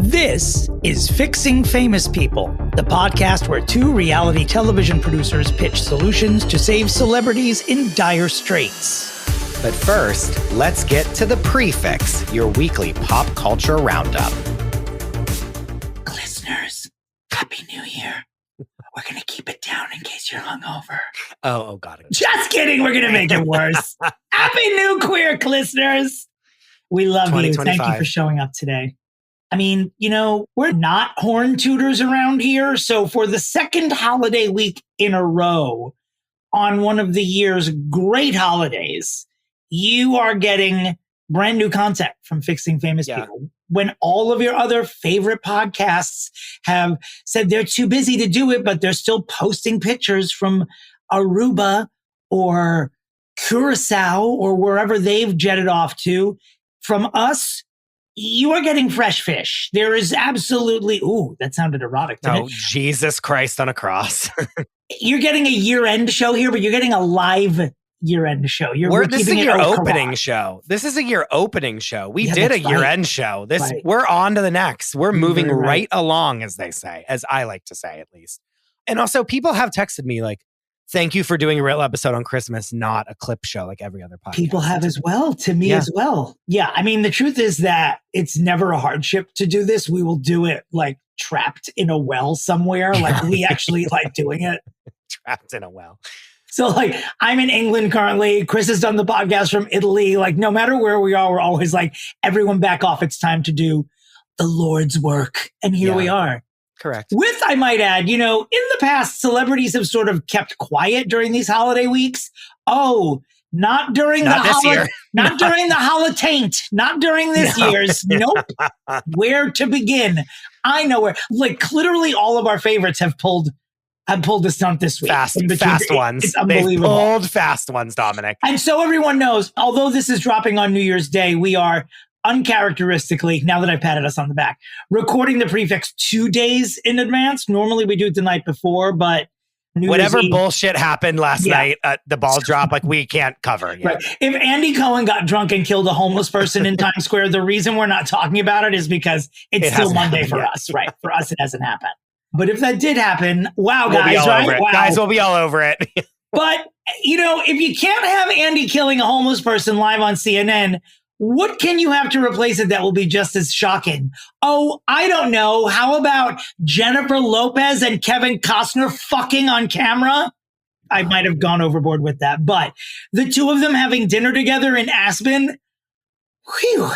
This is Fixing Famous People, the podcast where two reality television producers pitch solutions to save celebrities in dire straits. But first, let's get to the Pre-Fixe, your weekly pop culture roundup. Listeners, Happy New Year. We're going to keep it down in case you're hungover. Oh, God. Just kidding. We're going to make it worse. Happy New Queer, listeners. We love you. Thank you for showing up today. I mean, you know, we're not horn tooters around here. So for the second holiday week in a row on one of the year's great holidays, you are getting brand new content from Fixing Famous People. When all of your other favorite podcasts have said they're too busy to do it, but they're still posting pictures from Aruba or Curacao or wherever they've jetted off to, from us, you are getting fresh fish. There is absolutely, ooh, that sounded erotic. Oh, Jesus Christ on a cross. You're getting a year-end show here, but you're getting a live year-end show. This is a year opening show. This is a year opening show. We did a year-end show. We're on to the next. We're moving right along, as they say, as I like to say, at least. And also, people have texted me like, thank you for doing a real episode on Christmas, not a clip show like every other podcast. People have as well, to me as well. Yeah, I mean, the truth is that it's never a hardship to do this. We will do it like trapped in a well somewhere. Like we actually like doing it. Trapped in a well. So like I'm in England currently. Chris has done the podcast from Italy. Like no matter where we are, we're always like, everyone back off. It's time to do the Lord's work. And here we are. Correct. With, I might add, you know, in the past, celebrities have sort of kept quiet during these holiday weeks. Oh, not during not this year. Not during the holotaint. Not during this year's. Nope. Where to begin? I know where. Like literally all of our favorites have pulled the stunt this week. Fast ones. It's unbelievable. They've pulled fast ones, Dominic. And so everyone knows, although this is dropping on New Year's Day, we are uncharacteristically, now that I've patted us on the back, recording the Pre-Fixe 2 days in advance. Normally we do it the night before, but whatever bullshit happened last night at the ball drop, like we can't cover yet. Right. If Andy Cohen got drunk and killed a homeless person in Times Square, the reason we're not talking about it is because it's still Monday for us, right? For us, it hasn't happened. But if that did happen, wow, guys, right? Wow. Guys will be all over it. But, you know, if you can't have Andy killing a homeless person live on CNN, what can you have to replace it that will be just as shocking? Oh, I don't know. How about Jennifer Lopez and Kevin Costner fucking on camera? I might have gone overboard with that, but the two of them having dinner together in Aspen. Whew.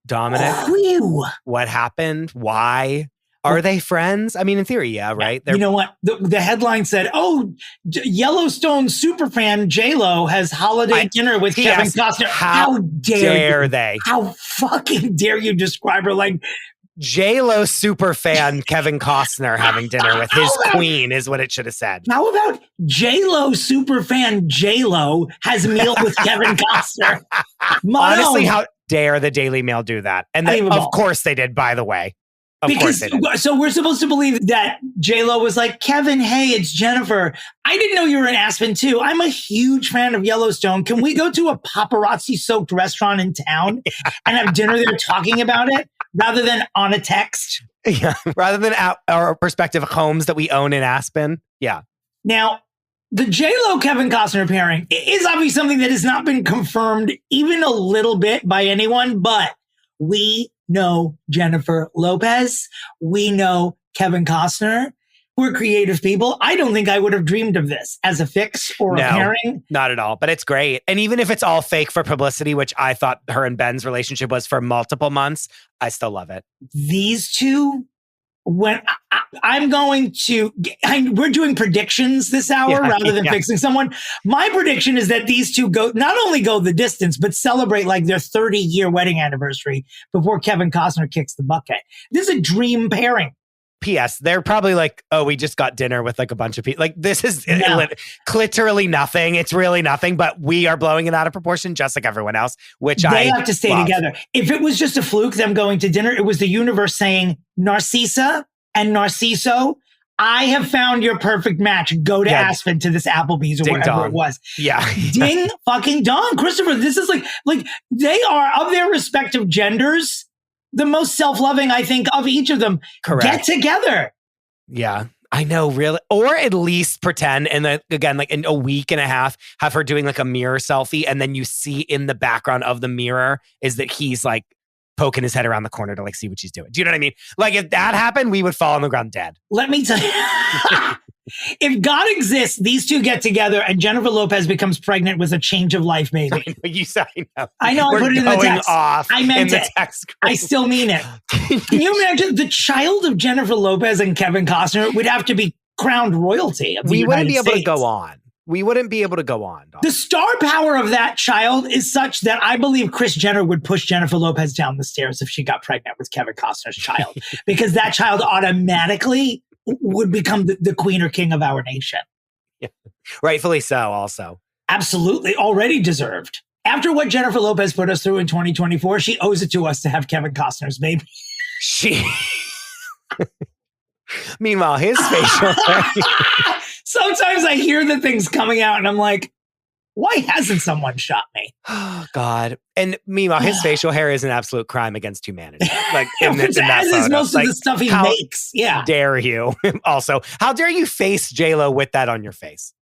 Dominic, what happened? Why? Are they friends? I mean, in theory, yeah, right? You know what? The headline said, Yellowstone superfan JLO has holiday dinner with Kevin Costner. How dare they? How fucking dare you describe her like... JLO superfan Kevin Costner having dinner with his queen is what it should have said. How about JLO superfan JLO has meal with Kevin Costner? Honestly, how dare the Daily Mail do that? And of course they did, by the way. So we're supposed to believe that JLo was like, Kevin, hey, it's Jennifer. I didn't know you were in Aspen too. I'm a huge fan of Yellowstone. Can we go to a paparazzi-soaked restaurant in town and have dinner there talking about it rather than on a text? Yeah, rather than our respective homes that we own in Aspen. Yeah. Now, the JLo Kevin Costner pairing is obviously something that has not been confirmed even a little bit by anyone, but we know Jennifer Lopez. We know Kevin Costner. We're creative people. I don't think I would have dreamed of this as a fix or a pairing. Not at all, but it's great. And even if it's all fake for publicity, which I thought her and Ben's relationship was for multiple months, I still love it. These two, when we're doing predictions this hour rather than fixing someone. My prediction is that these two not only go the distance, but celebrate like their 30-year wedding anniversary before Kevin Costner kicks the bucket. This is a dream pairing. P.S. They're probably like, oh, we just got dinner with like a bunch of people. Like this is literally nothing. It's really nothing, but we are blowing it out of proportion just like everyone else, which they have to stay together. If it was just a fluke, them going to dinner, it was the universe saying, Narcissa and Narciso, I have found your perfect match. Go to Aspen to this Applebee's or whatever it was. Yeah. Ding fucking dong. Christopher, this is like they are of their respective genders. the most self-loving, I think, of each of them. Correct. Get together. Yeah. I know, really. Or at least pretend, and then again, like in a week and a half, have her doing like a mirror selfie, and then you see in the background of the mirror is that he's like poking his head around the corner to like see what she's doing. Do you know what I mean? Like if that happened, we would fall on the ground dead. Let me tell you, if God exists, these two get together and Jennifer Lopez becomes pregnant with a change of life baby. You said, I know. I put it in the text. I meant it. Text. I still mean it. Can you imagine the child of Jennifer Lopez and Kevin Costner would have to be crowned royalty of the United States. Able to go on. We wouldn't be able to go on. Dog. The star power of that child is such that I believe Kris Jenner would push Jennifer Lopez down the stairs if she got pregnant with Kevin Costner's child, because that child automatically would become the queen or king of our nation. Yeah. Rightfully so, also. Absolutely. Already deserved. After what Jennifer Lopez put us through in 2024, she owes it to us to have Kevin Costner's baby. Meanwhile, his facial hair. Sometimes I hear the things coming out and I'm like, why hasn't someone shot me? Oh, God. And meanwhile, his facial hair is an absolute crime against humanity. Like, in that is most like, of the stuff he makes. Yeah. How dare you? Also, how dare you face JLO with that on your face?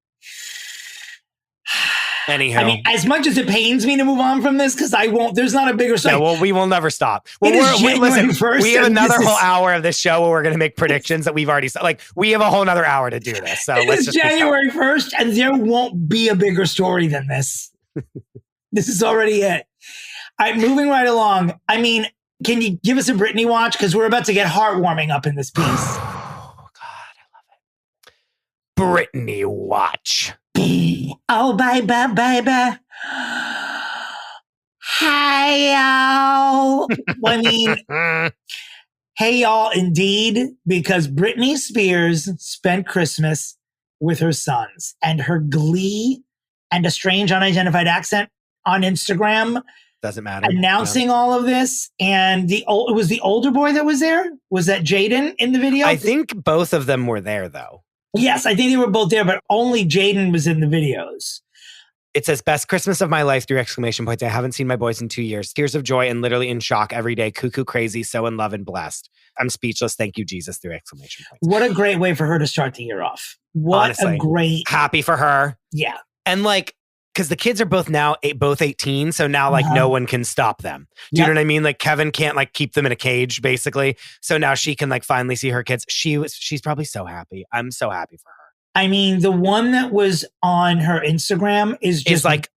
Anyhow. I mean, as much as it pains me to move on from this, because I won't, there's not a bigger story. No, well, we will never stop. Well, listen, we have another whole hour of this show where we're going to make predictions that we've already, like, we have a whole nother hour to do this. So let's just January 1st, and there won't be a bigger story than this. This is already it. All right, moving right along. I mean, can you give us a Britney watch? Because we're about to get heartwarming up in this piece. Oh, God, I love it. Britney watch. Oh, baby. Hey, y'all. I mean, hey, y'all, indeed, because Britney Spears spent Christmas with her sons, and her glee and a strange unidentified accent on Instagram doesn't matter. Announcing all of this. And it was the older boy that was there. Was that Jaden in the video? I think both of them were there, though. Yes, I think they were both there, but only Jaden was in the videos. It says, best Christmas of my life, 3 exclamation points. I haven't seen my boys in 2 years. Tears of joy and literally in shock every day. Cuckoo crazy, so in love and blessed. I'm speechless. Thank you, Jesus, 3 exclamation points. What a great way for her to start the year off. What Honestly, a great... Happy for her. Yeah. And like, because the kids are both now both 18, so now like no one can stop them. Do you know what I mean? Like Kevin can't like keep them in a cage, basically. So now she can like finally see her kids. She's probably so happy. I'm so happy for her. I mean, the one that was on her Instagram is just like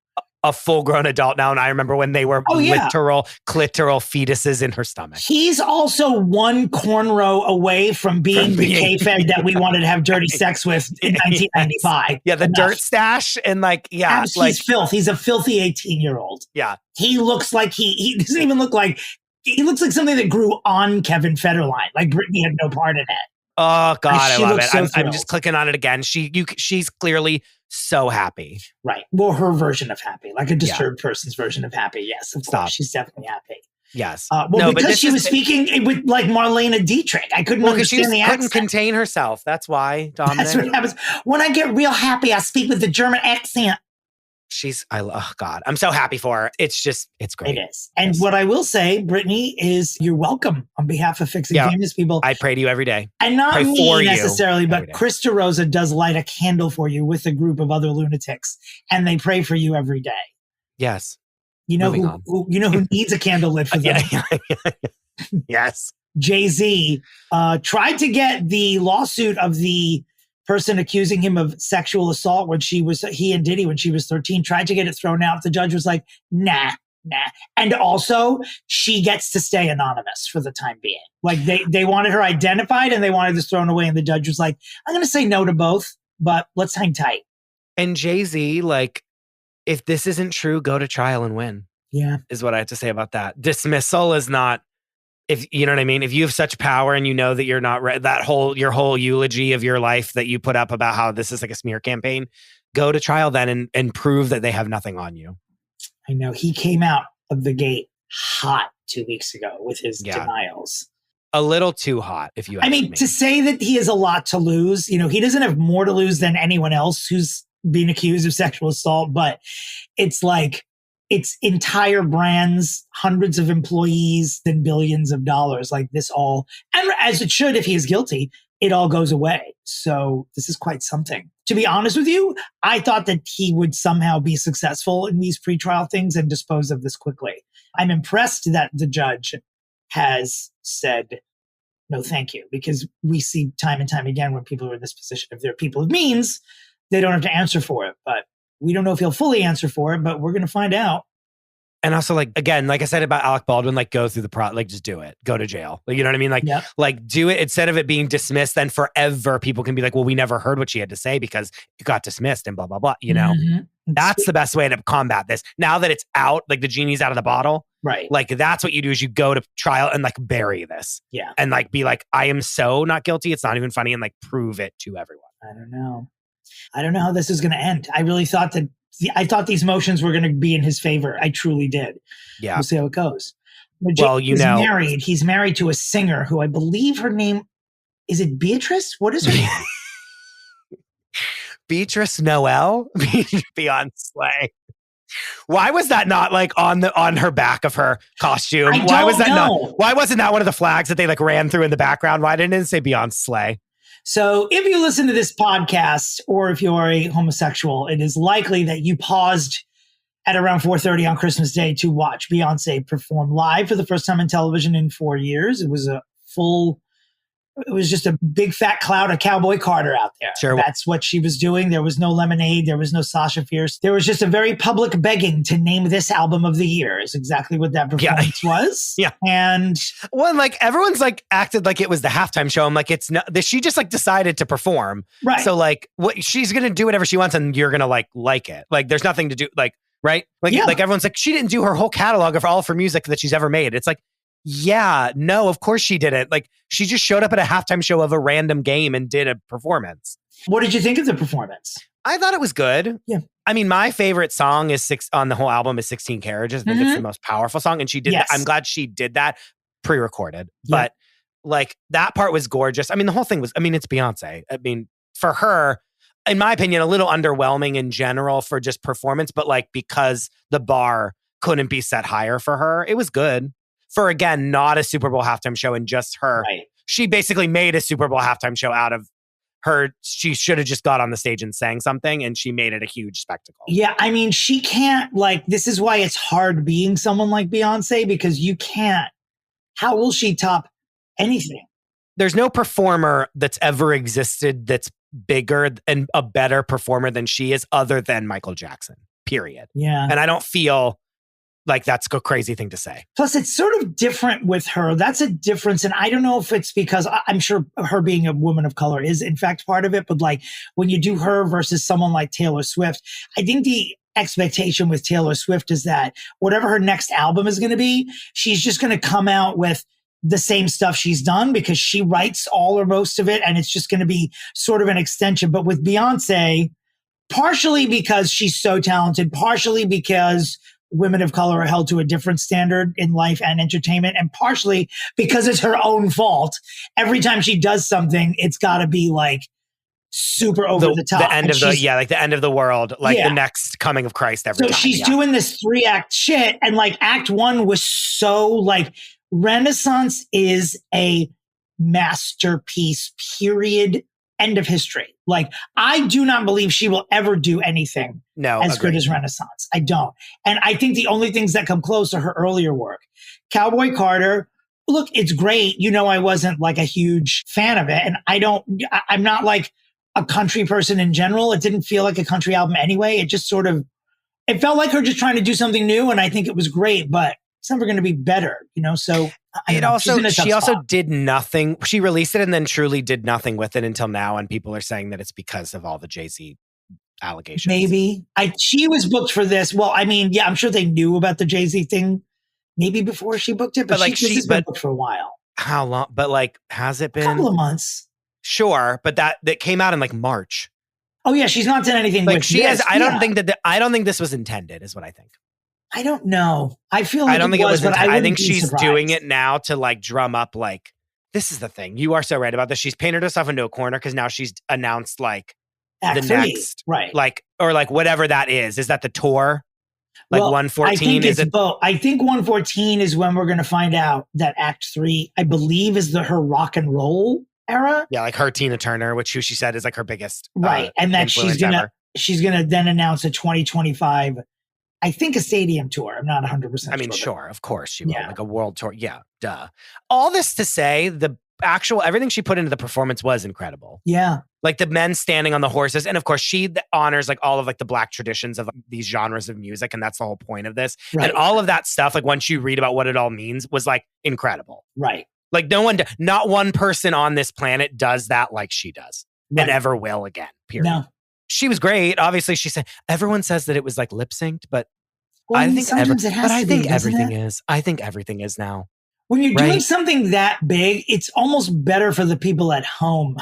a full-grown adult now, and I remember when they were clitoral fetuses in her stomach. He's also one cornrow away from being the K-Fed that we wanted to have dirty sex with in 1995. Yeah, the dirt stash and like, yeah. He's filth. He's a filthy 18-year-old. Yeah. He looks like he doesn't even look like, he looks like something that grew on Kevin Federline. Like Britney had no part in it. Oh, God, I love it. So I'm just clicking on it again. She's clearly so happy. Right. Well, her version of happy, like a disturbed person's version of happy. Yes, of course. She's definitely happy. Yes. Because she was speaking with like Marlene Dietrich. I couldn't understand the accent. Couldn't contain herself. That's why, Dominic. That's what happens. When I get real happy, I speak with the German accent. Oh God, I'm so happy for her. It's great. It is. And what I will say, Britney, is you're welcome on behalf of Fixing Famous People. I pray to you every day. And not me necessarily, but Chris DeRosa does light a candle for you with a group of other lunatics, and they pray for you every day. Yes. You know who needs a candle lit for them? Yes. Jay-Z tried to get the lawsuit of the person accusing him of sexual assault when he and Diddy when she was 13, tried to get it thrown out. The judge was like, nah. And also she gets to stay anonymous for the time being. Like they wanted her identified and they wanted this thrown away. And the judge was like, I'm going to say no to both, but let's hang tight. And Jay-Z, like, if this isn't true, go to trial and win. Yeah. Is what I have to say about that. Dismissal is not, if you know what I mean, if you have such power and you know that you're not your whole eulogy of your life that you put up about how this is like a smear campaign, go to trial then and prove that they have nothing on you. I know he came out of the gate hot 2 weeks ago with his denials. A little too hot, if you ask me. To say that he has a lot to lose, he doesn't have more to lose than anyone else who's being accused of sexual assault, but it's like its entire brands, hundreds of employees, then billions of dollars, like this all, and as it should, if he is guilty, it all goes away. So this is quite something. To be honest with you, I thought that he would somehow be successful in these pretrial things and dispose of this quickly. I'm impressed that the judge has said, no, thank you, because we see time and time again when people are in this position, if they're people of means, they don't have to answer for it. But we don't know if he'll fully answer for it, but we're going to find out. And also, like, again, like I said about Alec Baldwin, like, go through the like, just do it. Go to jail. Like, you know what I mean? Like, like, do it instead of it being dismissed. Then forever, people can be like, well, we never heard what she had to say because it got dismissed and blah, blah, blah. You know, that's the best way to combat this. Now that it's out, like the genie's out of the bottle. Right. Like, that's what you do is you go to trial and like bury this. Yeah. And like, be like, I am so not guilty. It's not even funny. And like, prove it to everyone. I don't know how this is going to end. I really thought that I thought these motions were going to be in his favor. I truly did. Yeah. We'll see how it goes. Well, you know. He's married to a singer who I believe her name, is it Beatrice? What is her name? Beatrice Noel? Beyoncé. Why was that not like on her back of her costume? Why was that not? Why wasn't that one of the flags that they like ran through in the background? Why didn't it say Beyoncé? So if you listen to this podcast or if you're a homosexual, it is likely that you paused at around 4:30 on Christmas Day to watch Beyoncé perform live for the first time in television in 4 years. It was it was just a big fat cloud of Cowboy Carter out there. Sure. That's what she was doing. There was no Lemonade. There was no Sasha Fierce. There was just a very public begging to name this album of the year is exactly what that performance was. Yeah. And well, like everyone's like acted like it was the halftime show. I'm like, it's not, she just like decided to perform. Right. So like what she's going to do whatever she wants and you're going to like it. Like there's nothing to do like, right. Like, like everyone's like, she didn't do her whole catalog of all of her music that she's ever made. It's like, yeah, no, of course she didn't. Like she just showed up at a halftime show of a random game and did a performance. What did you think of the performance? I thought it was good. Yeah. I mean, my favorite song is on the whole album is 16 Carriages. I think it's the most powerful song. And she did that. I'm glad she did that pre-recorded. Yeah. But like that part was gorgeous. I mean, the whole thing was, I mean, it's Beyonce. I mean, for her, in my opinion, a little underwhelming in general for just performance, but like because the bar couldn't be set higher for her, it was good. For, again, not a Super Bowl halftime show and just her. Right. She basically made a Super Bowl halftime show out of her. She should have just got on the stage and sang something and she made it a huge spectacle. Yeah, I mean, she can't, like, this is why it's hard being someone like Beyonce because you can't. How will she top anything? There's no performer that's ever existed that's bigger and a better performer than she is other than Michael Jackson, period. Yeah. And I don't feel like that's a crazy thing to say. Plus, it's sort of different with her. That's a difference. And I don't know if it's because I'm sure her being a woman of color is in fact part of it. But like when you do her versus someone like Taylor Swift, I think the expectation with Taylor Swift is that whatever her next album is going to be, she's just going to come out with the same stuff she's done because she writes all or most of it. And it's just going to be sort of an extension. But with Beyonce, partially because she's so talented, partially because women of color are held to a different standard in life and entertainment, and partially because it's her own fault. Every time she does something, it's got to be like super over the top. The end of like the end of the world, like the next coming of Christ every time. So she's doing this 3-act shit, and like act 1 was so like Renaissance is a masterpiece, period. End of history. Like, I do not believe she will ever do anything as good as Renaissance. I don't. And I think the only things that come close are her earlier work. Cowboy Carter, look, it's great. You know, I wasn't like a huge fan of it. And I'm not like a country person in general. It didn't feel like a country album anyway. It just sort of, it felt like her just trying to do something new. And I think it was great, but it's never going to be better, you know? So she also did nothing. She released it and then truly did nothing with it until now. And people are saying that it's because of all the Jay-Z allegations. Maybe she was booked for this. Well, I mean, yeah, I'm sure they knew about the Jay-Z thing maybe before she booked it, but like she's been booked for a while. How long? But like, has it been a couple of months? Sure. But that came out in like March. Oh yeah. She's not done anything like with she this. has. I don't think this was intended is what I think. I don't know. I feel like I don't think it was, but I think she's doing it now to like drum up like, this is the thing. You are so right about this. She's painted herself into a corner because now she's announced like Act 3, next, right? Like, or like whatever that is. Is that the tour? Like 114 is it? Both. I think 114 is when we're going to find out that Act 3, I believe, is her rock and roll era. Yeah, like her Tina Turner, who she said is like her biggest right, and that she's gonna then announce a 2025. I think a stadium tour. I'm not 100%. I mean, sure, of course she will. Yeah. Like a world tour. Yeah, duh. All this to say, the actual everything she put into the performance was incredible. Yeah. Like the men standing on the horses. And of course, she honors like all of like the Black traditions of these genres of music. And that's the whole point of this. Right. And all of that stuff, like once you read about what it all means, was like incredible. Right. Like not one person on this planet does that like she does. Right. And ever will again, period. No. She was great. Obviously, she said, everyone says that it was like lip synced, but well, I think everything it? is. I think everything is now. When you're doing something that big, it's almost better for the people at home.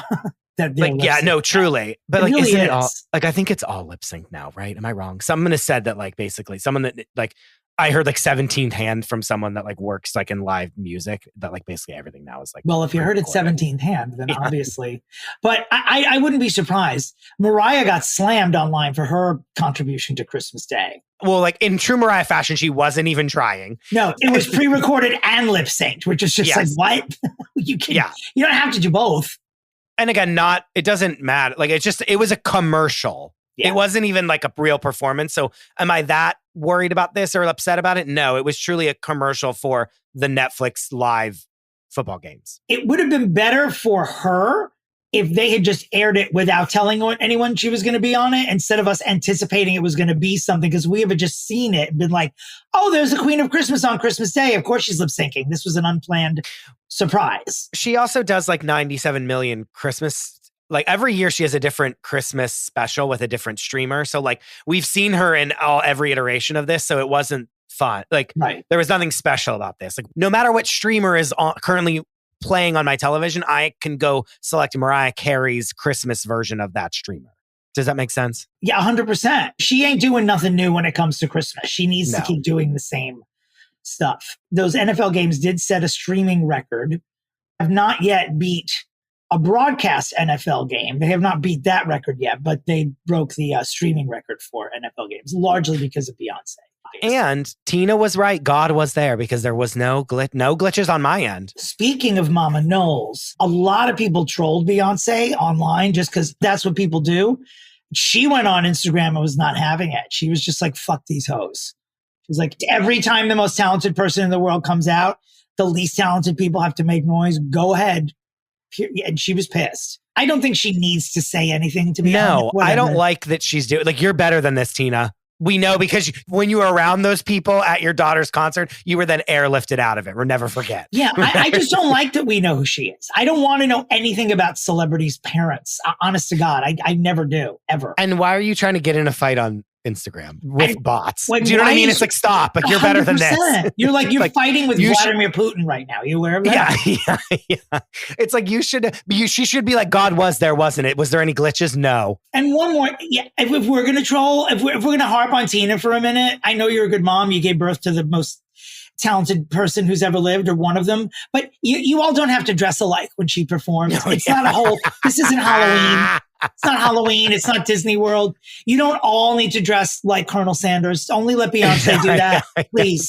That like, yeah, no, truly. But like, really isn't it all, like, I think it's all lip sync now, right? Am I wrong? Someone has said that, like, basically someone that like, I heard like 17th hand from someone that like works like in live music that like basically everything now is like. Well, if you heard it 17th hand, then obviously, but I wouldn't be surprised. Mariah got slammed online for her contribution to Christmas Day. Well, like in true Mariah fashion, she wasn't even trying. No, it was pre-recorded and lip synced, which is just like, what? You don't have to do both. And again, it doesn't matter. Like, it was a commercial. Yeah. It wasn't even like a real performance. So am I that worried about this or upset about it? No, it was truly a commercial for the Netflix live football games. It would have been better for her if they had just aired it without telling anyone she was going to be on it, instead of us anticipating it was going to be something, because we have just seen it and been like, oh, there's the Queen of Christmas on Christmas Day. Of course she's lip syncing. This was an unplanned surprise. She also does like 97 million Christmas. Like every year she has a different Christmas special with a different streamer. So like we've seen her in every iteration of this. So it wasn't fun. Like There was nothing special about this. Like no matter what streamer is currently playing on my television, I can go select Mariah Carey's Christmas version of that streamer. Does that make sense? Yeah, 100%. She ain't doing nothing new when it comes to Christmas. She needs to keep doing the same stuff. Those NFL games did set a streaming record. Have not yet beat a broadcast NFL game. They have not beat that record yet, but they broke the streaming record for NFL games, largely because of Beyoncé. And Tina was right. God was there because there was no glitches on my end. Speaking of Mama Knowles, a lot of people trolled Beyoncé online just because that's what people do. She went on Instagram and was not having it. She was just like, fuck these hoes. She was like, every time the most talented person in the world comes out, the least talented people have to make noise. Go ahead. And she was pissed. I don't think she needs to say anything, to be honest. No, I don't like that she's doing, like, you're better than this, Tina. We know, because when you were around those people at your daughter's concert, you were then airlifted out of it. We'll never forget. Yeah, I just don't like that we know who she is. I don't want to know anything about celebrities' parents. Honest to God, I never do, ever. And why are you trying to get in a fight on Instagram with bots? Do you know what I mean? It's like, stop. Like, you're better than this. You're like fighting with Vladimir Putin right now. You aware of that? Yeah. It's like she should be like, God was there, wasn't it? Was there any glitches? No. And one more, if we're gonna troll, if we're gonna harp on Tina for a minute, I know you're a good mom. You gave birth to the most talented person who's ever lived, or one of them, but you all don't have to dress alike when she performs. It's not this isn't Halloween. It's not Halloween. It's not Disney World. You don't all need to dress like Colonel Sanders. Only let Beyonce do that, please.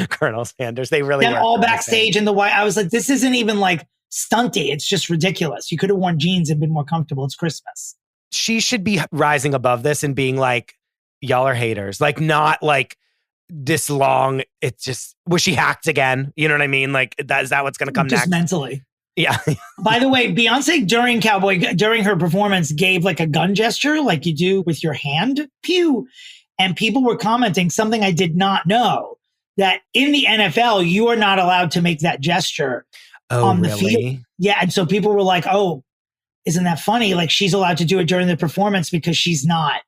Colonel Sanders. They really were all backstage in the white. I was like, this isn't even like stunty. It's just ridiculous. You could have worn jeans and been more comfortable. It's Christmas. She should be rising above this and being like, y'all are haters. Like, not like this long. It's just, was she hacked again? You know what I mean? Like, is that what's going to come just next? Mentally. Yeah. By the way, Beyonce during her performance gave like a gun gesture, like you do with your hand, pew. And people were commenting something I did not know, that in the NFL, you are not allowed to make that gesture on the field. Yeah. And so people were like, oh, isn't that funny? Like, she's allowed to do it during the performance because she's not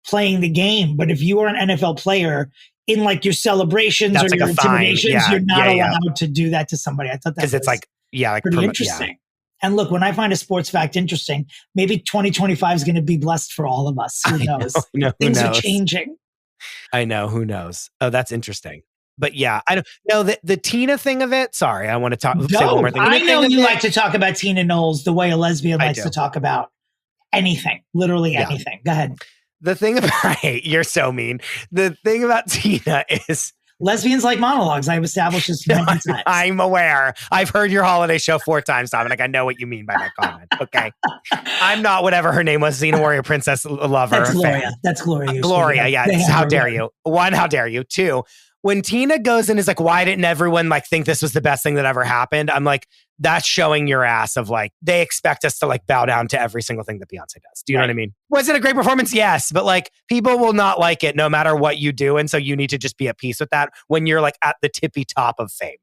playing the game. But if you are an NFL player, in like your celebrations or your intimidations, you're not allowed to do that to somebody. I thought that was, it's like, pretty interesting. Yeah. And look, when I find a sports fact interesting, maybe 2025 is going to be blessed for all of us. Who knows? Things are changing. I know. Who knows? Oh, that's interesting. But yeah, I don't know the Tina thing of it. Sorry, I want to say one more thing. I know you like to talk about Tina Knowles the way a lesbian likes to talk about anything, literally anything. Go ahead. The thing about, you're so mean. The thing about Tina is... lesbians like monologues. I've established this many times. I'm aware. I've heard your holiday show 4 times, Dominic. I know what you mean by that comment. Okay. I'm not whatever her name was, Xena Warrior Princess Lover. That's Gloria. Fan. That's Gloria. Gloria, yeah. How dare you? 1, how dare you? 2, when Tina goes and is like, why didn't everyone like think this was the best thing that ever happened? I'm like, that's showing your ass of like, they expect us to like bow down to every single thing that Beyonce does. Do you know what I mean? Was it a great performance? Yes. But like, people will not like it no matter what you do. And so you need to just be at peace with that when you're like at the tippy top of fame.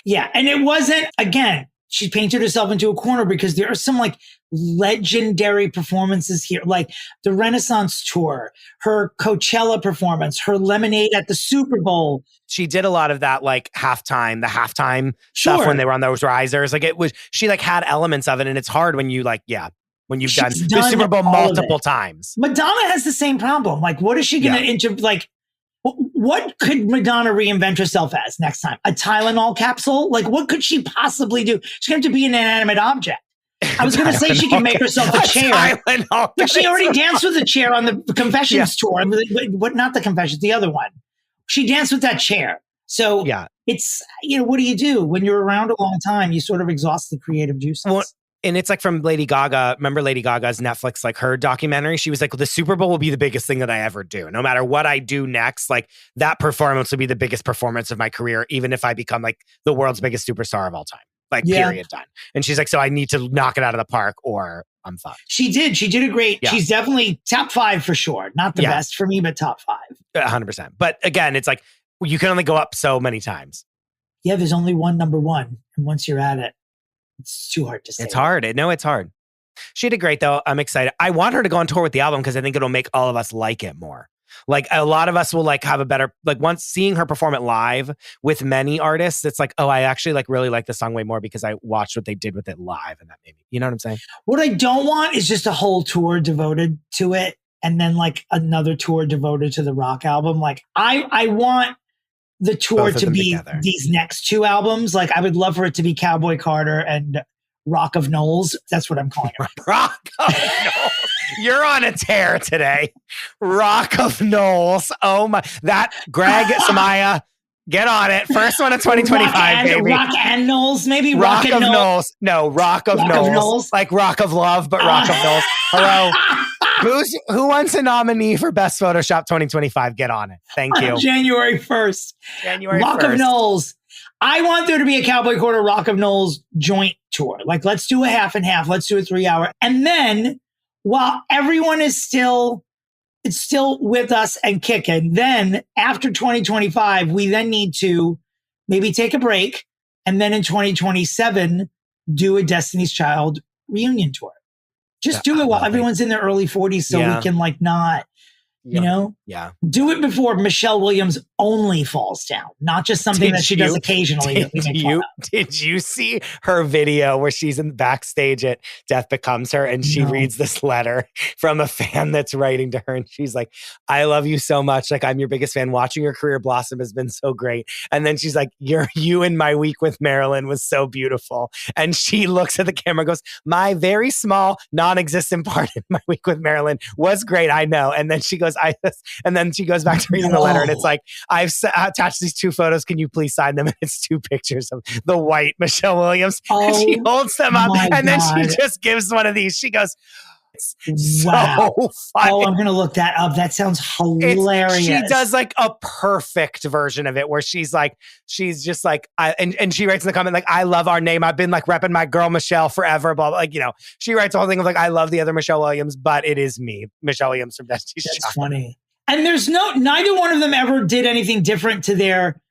Yeah. And it wasn't, again, she painted herself into a corner because there are some like legendary performances here, like the Renaissance tour, her Coachella performance, her Lemonade at the Super Bowl. She did a lot of that, like the halftime stuff when they were on those risers. Like she like had elements of it. And it's hard when you like, when you've done the Super Bowl multiple times. Madonna has the same problem. Like, what is she going to like, what could Madonna reinvent herself as next time? A Tylenol capsule? Like, what could she possibly do? She's going to have to be an inanimate object. I was going to say she can make herself a chair, but she already danced with a chair on the Confessions tour. What? Not the Confessions, the other one. She danced with that chair. So it's, what do you do when you're around a long time? You sort of exhaust the creative juices. Well, and it's like from Lady Gaga. Remember Lady Gaga's Netflix, like her documentary? She was like, the Super Bowl will be the biggest thing that I ever do. No matter what I do next, like that performance will be the biggest performance of my career, even if I become like the world's biggest superstar of all time. Like period, done. And she's like, so I need to knock it out of the park or I'm fucked. She did a great, she's definitely top 5 for sure. Not the best for me, but top 5. 100%. But again, it's like, you can only go up so many times. Yeah, there's only one number 1. And once you're at it, it's too hard to say. It's hard. No, it's hard. She did great though. I'm excited. I want her to go on tour with the album because I think it'll make all of us like it more. Like a lot of us will like have a better, like once seeing her perform it live with many artists, it's like, oh, I actually like really like the song way more because I watched what they did with it live and that made me, you know what I'm saying? What I don't want is just a whole tour devoted to it and then like another tour devoted to the rock album. Like I want the tour to be together. These next 2 albums. Like I would love for it to be Cowboy Carter and Rock of Knowles. That's what I'm calling it. Rock of Knowles. You're on a tear today. Rock of Knowles. Oh my, that Greg, Samaya, get on it. First one of 2025, baby. Rock and Knowles, maybe? Rock of Knowles. No, Rock of Knowles. Like Rock of Love, but Rock of Knowles. Hello. Who wants a nominee for Best Photoshop 2025? Get on it. Thank you. January 1st. Rock of Knowles. I want there to be a Cowboy Carter Rock of Knowles joint tour. Like, let's do a half and half. Let's do a 3-hour. And then, while everyone is still with us and kicking, then after 2025, we then need to maybe take a break. And then in 2027, do a Destiny's Child reunion tour. Just do it while everyone's in their early 40s so we can like not, you know? Yeah. Do it before Michelle Williams only falls down, not just something that she does occasionally. Did you see her video where she's in the backstage at Death Becomes Her and she reads this letter from a fan that's writing to her and she's like, I love you so much. Like, I'm your biggest fan. Watching your career blossom has been so great. And then she's like, you in my week with Marilyn was so beautiful. And she looks at the camera and goes, my very small, non-existent part in my week with Marilyn was great. I know. And then she goes, and then she goes back to reading the letter and it's like, I've attached these 2 photos. Can you please sign them? And it's 2 pictures of the white Michelle Williams. And she holds them up and then she just gives one of these. She goes, wow. So funny. Oh, I'm going to look that up. That sounds hilarious. She does like a perfect version of it where she's just like, and she writes in the comment, like, I love our name. I've been like repping my girl Michelle forever. Blah, blah. Like, you know, she writes a whole thing of like, I love the other Michelle Williams, but it is me, Michelle Williams from Destiny's Child. That's funny. And there's neither one of them ever did anything different to their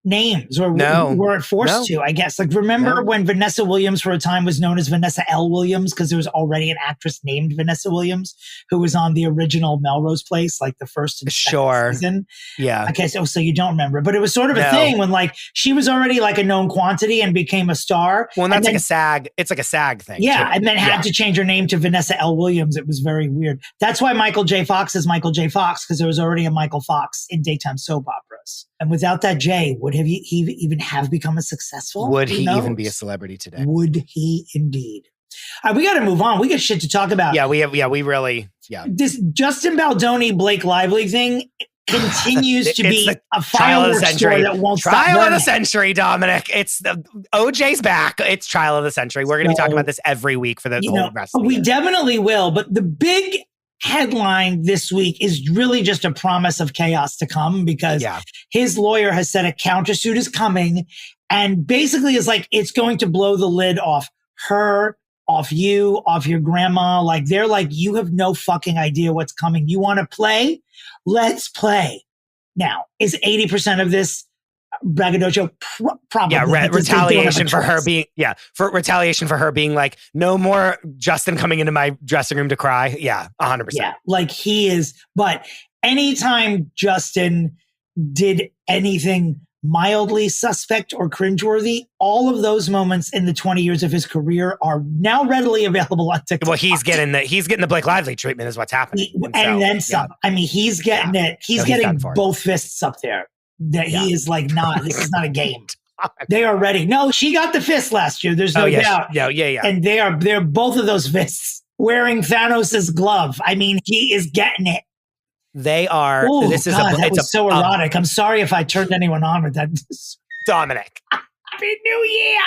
names or weren't forced to, I guess. Like, remember when Vanessa Williams for a time was known as Vanessa L. Williams because there was already an actress named Vanessa Williams who was on the original Melrose Place, like the first and second season. Yeah. Okay, so you don't remember, but it was sort of a thing when like she was already like a known quantity and became a star. Well, and that's like a SAG. It's like a SAG thing. Yeah, too. And then had to change her name to Vanessa L. Williams. It was very weird. That's why Michael J. Fox is Michael J. Fox because there was already a Michael Fox in daytime soap operas. And without that J, would he even have become a successful? Would he even be a celebrity today? Would he indeed? We got to move on. We got shit to talk about. This Justin Baldoni, Blake Lively thing continues to be a fireworks story that won't stop. Trial of the century, Dominic. It's OJ's back. It's trial of the century. We're going to be talking about this every week for the whole rest of the year. We definitely will. But the big headline this week is really just a promise of chaos to come, because his lawyer has said a countersuit is coming, and basically is like, it's going to blow the lid off her, off you, off your grandma. Like, they're like, you have no fucking idea what's coming. You want to play? Let's play. Now, is 80% of this braggadocio? Probably. Yeah, retaliation for her being like, no more Justin coming into my dressing room to cry. Yeah, 100%. Yeah, like he is. But anytime Justin did anything mildly suspect or cringeworthy, all of those moments in the 20 years of his career are now readily available on TikTok. Well, he's getting the Blake Lively treatment is what's happening. And then some. I mean, he's getting it. He's getting both fists up there. That he is like, this is not a game. They are ready. No, she got the fist last year. There's no doubt. Yeah. And they're both of those fists wearing Thanos' glove. I mean, he is getting it. They are. Ooh, that was so erotic. I'm sorry if I turned anyone on with that. Dominic. Happy New Year.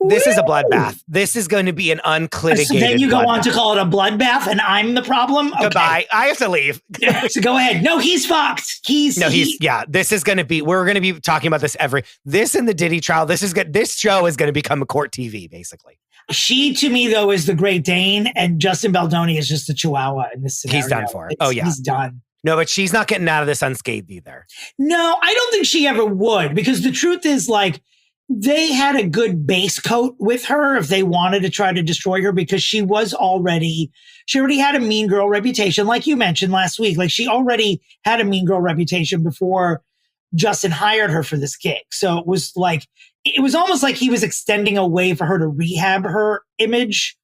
This is a bloodbath. This is going to be an unclitigated. So then you go on to call it a bloodbath, and I'm the problem. Okay. Goodbye. I have to leave. So go ahead. No, he's fucked. This is going to be. We're going to be talking about this this in the Diddy trial. This show is going to become a court TV, basically. She, to me, though, is the Great Dane, and Justin Baldoni is just a Chihuahua in this scenario. He's done for it. He's done. No, but she's not getting out of this unscathed either. No, I don't think she ever would, because the truth is, like, they had a good base coat with her if they wanted to try to destroy her, because she already had a mean girl reputation, like you mentioned last week. Like, she already had a mean girl reputation before Justin hired her for this gig. So it was almost like he was extending a way for her to rehab her image.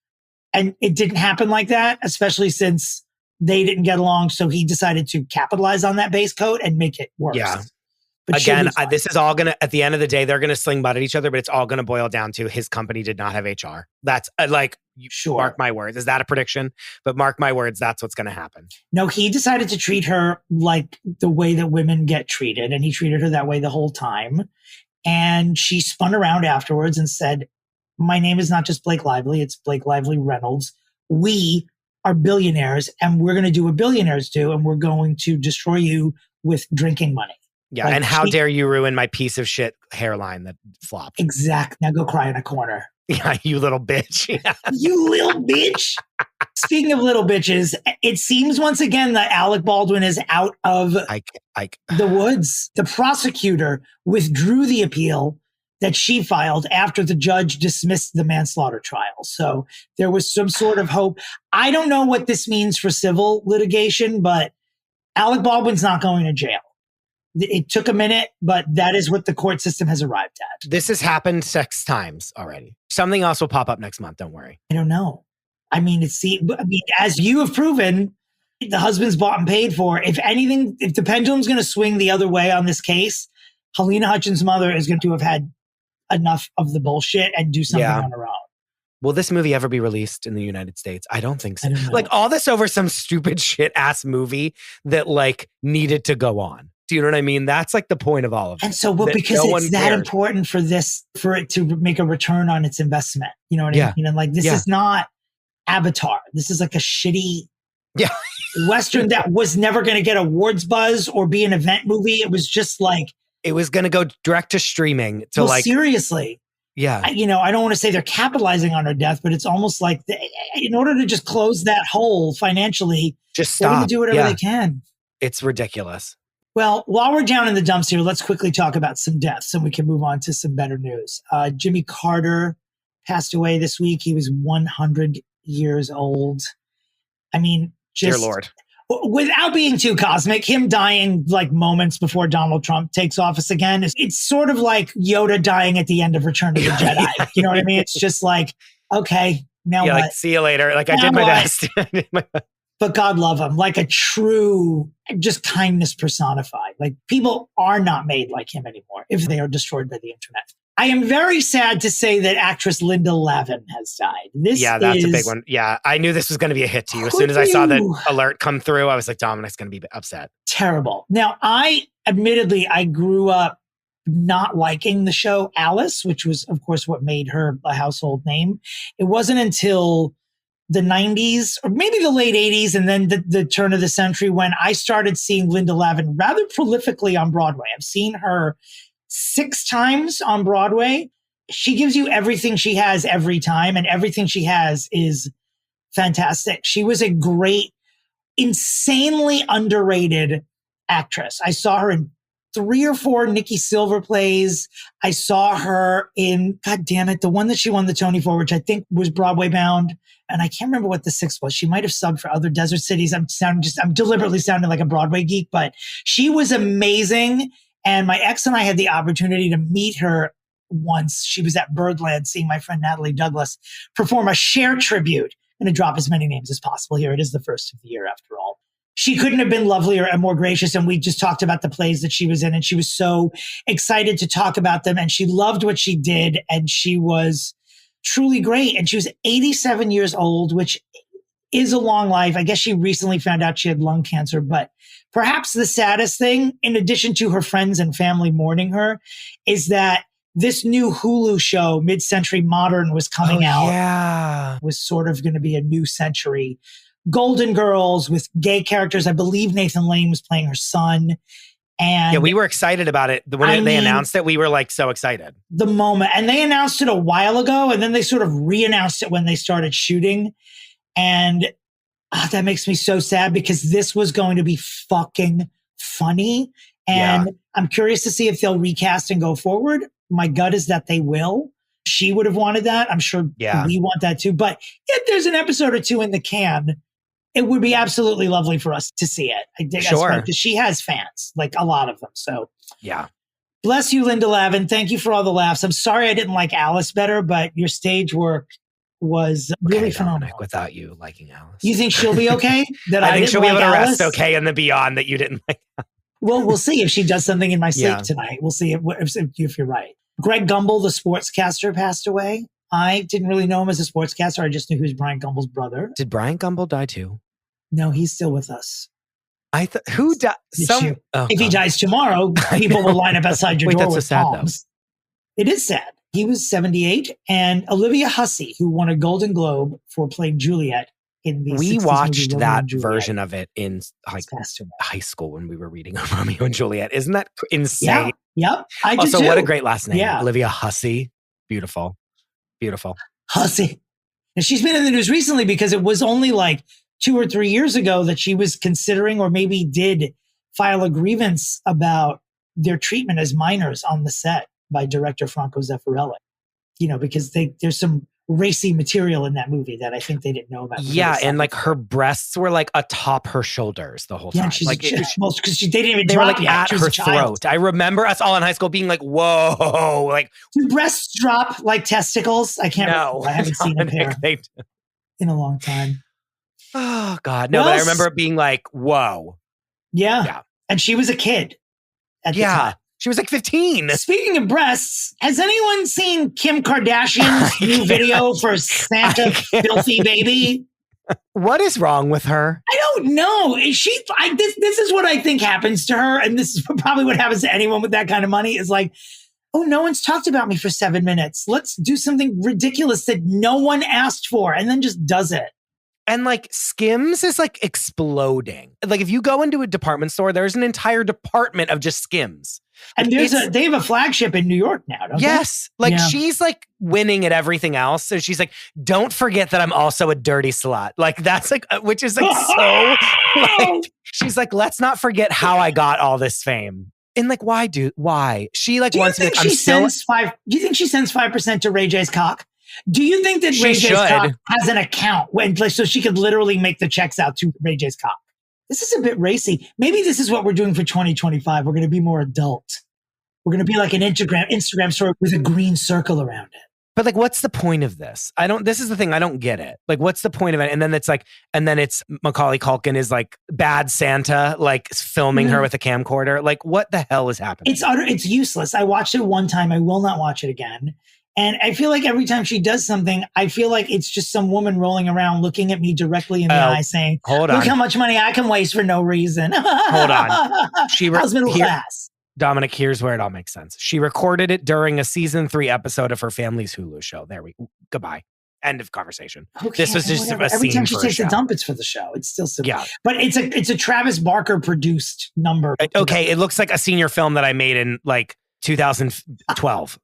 And it didn't happen like that, especially since they didn't get along. So he decided to capitalize on that base coat and make it worse. Yeah. But again, this is all going to, at the end of the day, they're going to sling butt at each other, but it's all going to boil down to his company did not have HR. That's mark my words. Is that a prediction? But mark my words, that's what's going to happen. No, he decided to treat her like the way that women get treated. And he treated her that way the whole time. And she spun around afterwards and said, my name is not just Blake Lively. It's Blake Lively Reynolds. We are billionaires, and we're going to do what billionaires do. And we're going to destroy you with drinking money. Yeah, like, and how dare you ruin my piece of shit hairline that flopped. Exactly. Now go cry in a corner. Yeah, you little bitch. Yeah. You little bitch. Speaking of little bitches, it seems once again that Alec Baldwin is out of the woods. The prosecutor withdrew the appeal that she filed after the judge dismissed the manslaughter trial. So there was some sort of hope. I don't know what this means for civil litigation, but Alec Baldwin's not going to jail. It took a minute, but that is what the court system has arrived at. This has happened 6 times already. Something else will pop up next month. Don't worry. I don't know. I mean, as you have proven, the husband's bought and paid for. If anything, if the pendulum's going to swing the other way on this case, Helena Hutchins' mother is going to have had enough of the bullshit and do something on her own. Will this movie ever be released in the United States? I don't think so. Like, all this over some stupid shit ass movie that needed to go on. Do you know what I mean? That's like the point of all of it. And so, because it's that important for it to make a return on its investment. You know what I mean? And this is not Avatar. This is like a shitty Western that was never going to get awards buzz or be an event movie. It was just like, it was going to go direct to streaming seriously. Yeah. I don't want to say they're capitalizing on her death, but it's almost like in order to just close that hole financially, just stop. They're going to do whatever they can. It's ridiculous. Well, while we're down in the dumps here, let's quickly talk about some deaths and we can move on to some better news. Jimmy Carter passed away this week. He was 100 years old. I mean, dear Lord. Without being too cosmic, him dying moments before Donald Trump takes office again, it's sort of like Yoda dying at the end of Return of the Jedi. You know what I mean? It's just like, okay, now what? See you later. I did my best. But God love him, like a true, just kindness personified. Like, people are not made like him anymore if they are destroyed by the internet. I am very sad to say that actress Linda Lavin has died. That's a big one. Yeah, I knew this was going to be a hit to you. As soon as I saw the alert come through, I was like, Dominick's going to be upset. Terrible. Now, I grew up not liking the show Alice, which was, of course, what made her a household name. It wasn't until the 90s or maybe the late 80s and then the turn of the century when I started seeing Linda Lavin rather prolifically on Broadway. I've seen her 6 times on Broadway. She gives you everything she has every time, and everything she has is fantastic. She was a great, insanely underrated actress. I saw her in 3 or 4 Nikki Silver plays. I saw her in, God damn it, the one that she won the Tony for, which I think was Broadway bound. And I can't remember what the 6th was. She might have subbed for other Desert Cities. I'm deliberately sounding like a Broadway geek, but she was amazing. And my ex and I had the opportunity to meet her once. She was at Birdland seeing my friend Natalie Douglas perform a Cher tribute. I'm going to drop as many names as possible here. It is the first of the year after all. She couldn't have been lovelier and more gracious. And we just talked about the plays that she was in. And she was so excited to talk about them. And she loved what she did. And she was truly great. And she was 87 years old, which is a long life. I guess she recently found out she had lung cancer, but perhaps the saddest thing, in addition to her friends and family mourning her, is that this new Hulu show, Mid-Century Modern, was coming out. Yeah. Was sort of going to be a new century. Golden Girls with gay characters. I believe Nathan Lane was playing her son. And yeah, we were excited about it. When they announced it, we were like so excited. The moment. And they announced it a while ago, and then they sort of re-announced it when they started shooting. And that makes me so sad because this was going to be fucking funny. And I'm curious to see if they'll recast and go forward. My gut is that they will. She would have wanted that. I'm sure we want that too. But if there's an episode or 2 in the can, it would be absolutely lovely for us to see it. I think because she has fans, like a lot of them. So yeah. Bless you, Linda Lavin. Thank you for all the laughs. I'm sorry I didn't like Alice better, but your stage work was really phenomenal. Dominick, without you liking Alice. You think she'll be okay? I think she'll be able to rest okay in the beyond that you didn't like. Well, we'll see if she does something in my sleep tonight. We'll see if you're right. Greg Gumbel, the sportscaster, passed away. I didn't really know him as a sportscaster. I just knew he was Brian Gumbel's brother. Did Brian Gumbel die too? No, he's still with us. Who died? If he dies tomorrow, people will line up outside your door that's with so sad, palms. It is sad. He was 78. And Olivia Hussey, who won a Golden Globe for playing Juliet in the We watched that version of it in high school when we were reading Romeo and Juliet. Isn't that insane? Yeah. Also, what a great last name. Yeah. Olivia Hussey. Beautiful. Hussey. And she's been in the news recently because it was only like 2 or 3 years ago that she was considering or maybe did file a grievance about their treatment as minors on the set by director Franco Zeffirelli. You know, because there's some racy material in that movie that I think they didn't know about. Yeah, and like her breasts were like atop her shoulders the whole time. Yeah, she's like because they didn't even they drop were like yet. at her throat. I remember us all in high school being like, "Whoa!" Like, do breasts drop like testicles? I can't. No, I haven't seen a pair in a long time. Oh God, no! But I remember it being like, "Whoa!" Yeah, and she was a kid at the time. She was like 15. Speaking of breasts, has anyone seen Kim Kardashian's new video for Santa Filthy Baby? What is wrong with her? I don't know. Is she? This is what I think happens to her, and this is probably what happens to anyone with that kind of money. Is like, oh, no one's talked about me for 7 minutes. Let's do something ridiculous that no one asked for, and then just does it. And like Skims is like exploding. Like if you go into a department store, there's an entire department of just Skims. And they have a flagship in New York now, don't they? Yes. Like she's like winning at everything else. So she's like, don't forget that I'm also a dirty slut. Like that's like, which is like so like, she's like, let's not forget how I got all this fame. And like, why? She like wants to be like, do you think she sends 5% to Ray J's cock? Do you think that Ray J's cock has an account so she could literally make the checks out to Ray J's cock? This is a bit racy. Maybe this is what we're doing for 2025. We're going to be more adult. We're going to be like an Instagram story with a green circle around it. But like, what's the point of this? This is the thing. I don't get it. Like, what's the point of it? And then it's Macaulay Culkin is like bad Santa, like filming her with a camcorder. Like, what the hell is happening? It's useless. I watched it one time. I will not watch it again. And I feel like every time she does something, I feel like it's just some woman rolling around looking at me directly in the eye saying, look how much money I can waste for no reason. Hold on. How's middle class? Dominic, here's where it all makes sense. She recorded it during a season 3 episode of her family's Hulu show. Goodbye. End of conversation. Okay, this was just a every scene time she for takes a dump, it's for the show. It's still so yeah. But it's a Travis Barker produced number. Okay, it looks like a senior film that I made in like 2012.